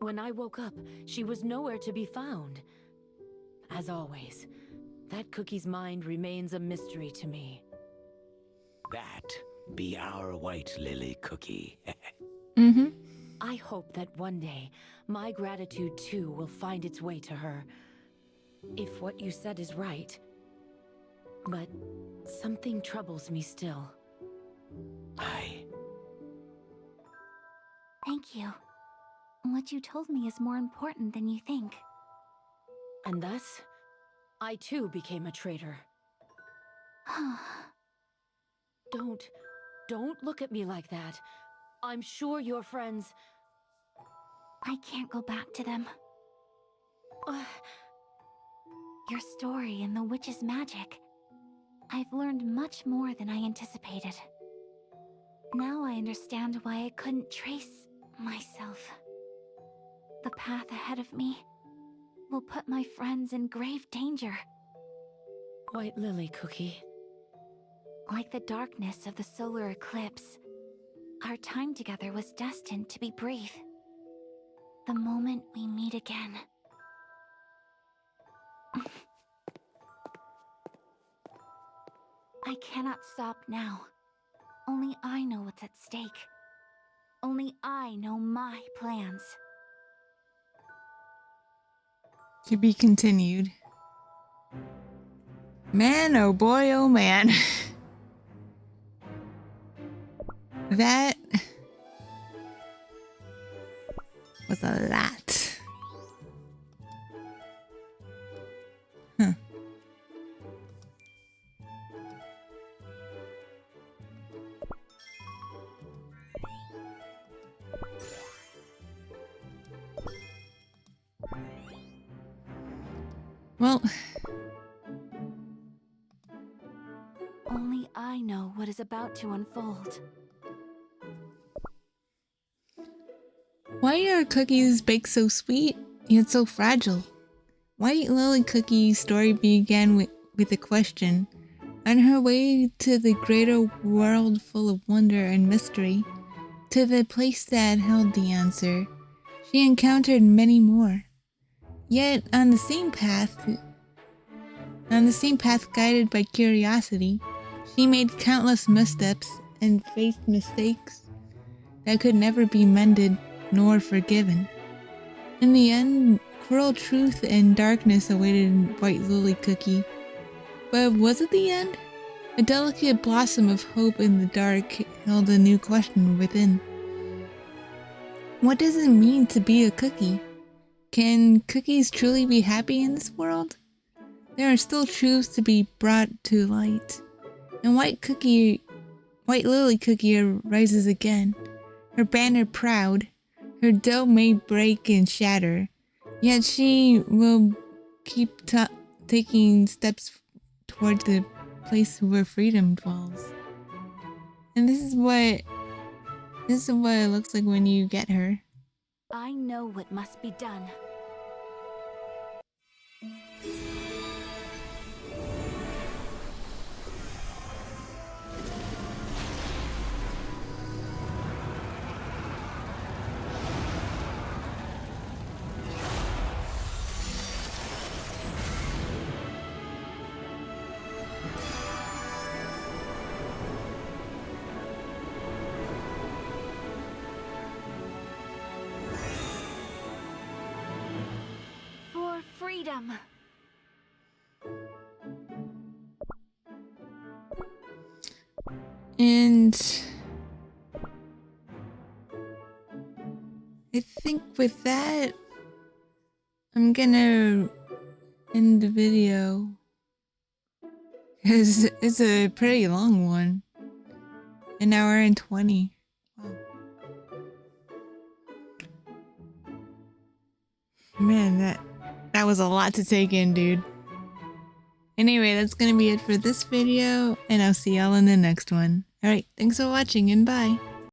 When I woke up, she was nowhere to be found. As always, that cookie's mind remains a mystery to me. That be our White Lily Cookie. Mm-hmm. I hope that one day, my gratitude too will find its way to her. If what you said is right. But something troubles me still. Aye. Thank you. What you told me is more important than you think. And thus, I too became a traitor. Don't look at me like that. I'm sure your friends... I can't go back to them. Your story and the witch's magic. I've learned much more than I anticipated. Now I understand why I couldn't trace myself. The path ahead of me will put my friends in grave danger. White Lily Cookie. Like the darkness of the solar eclipse, our time together was destined to be brief. The moment we meet again. I cannot stop now. Only I know what's at stake. Only I know my plans. To be continued. Man, oh boy, oh man. That was a lot. Huh. Well, only I know what is about to unfold. why are cookies baked so sweet, yet so fragile? White Lily Cookie's story began with a question. On her way to the greater world full of wonder and mystery, to the place that held the answer, she encountered many more. Yet on the same path guided by curiosity, she made countless missteps and faced mistakes that could never be mended nor forgiven. In the end, cruel truth and darkness awaited White Lily Cookie. But was it the end? A delicate blossom of hope in the dark held a new question within. What does it mean to be a cookie? Can cookies truly be happy in this world? There are still truths to be brought to light. And White Lily Cookie rises again, her banner proud. Her dough may break and shatter, yet she will keep taking steps toward the place where freedom dwells. And this is what it looks like when you get her. I know what must be done. freedom. And I think with that, I'm gonna end the video. Because it's a pretty long one. 1 hour and 20. Wow. Man, that was a lot to take in, dude. Anyway, that's gonna be it for this video, and I'll see y'all in the next one. Alright, thanks for watching, and bye.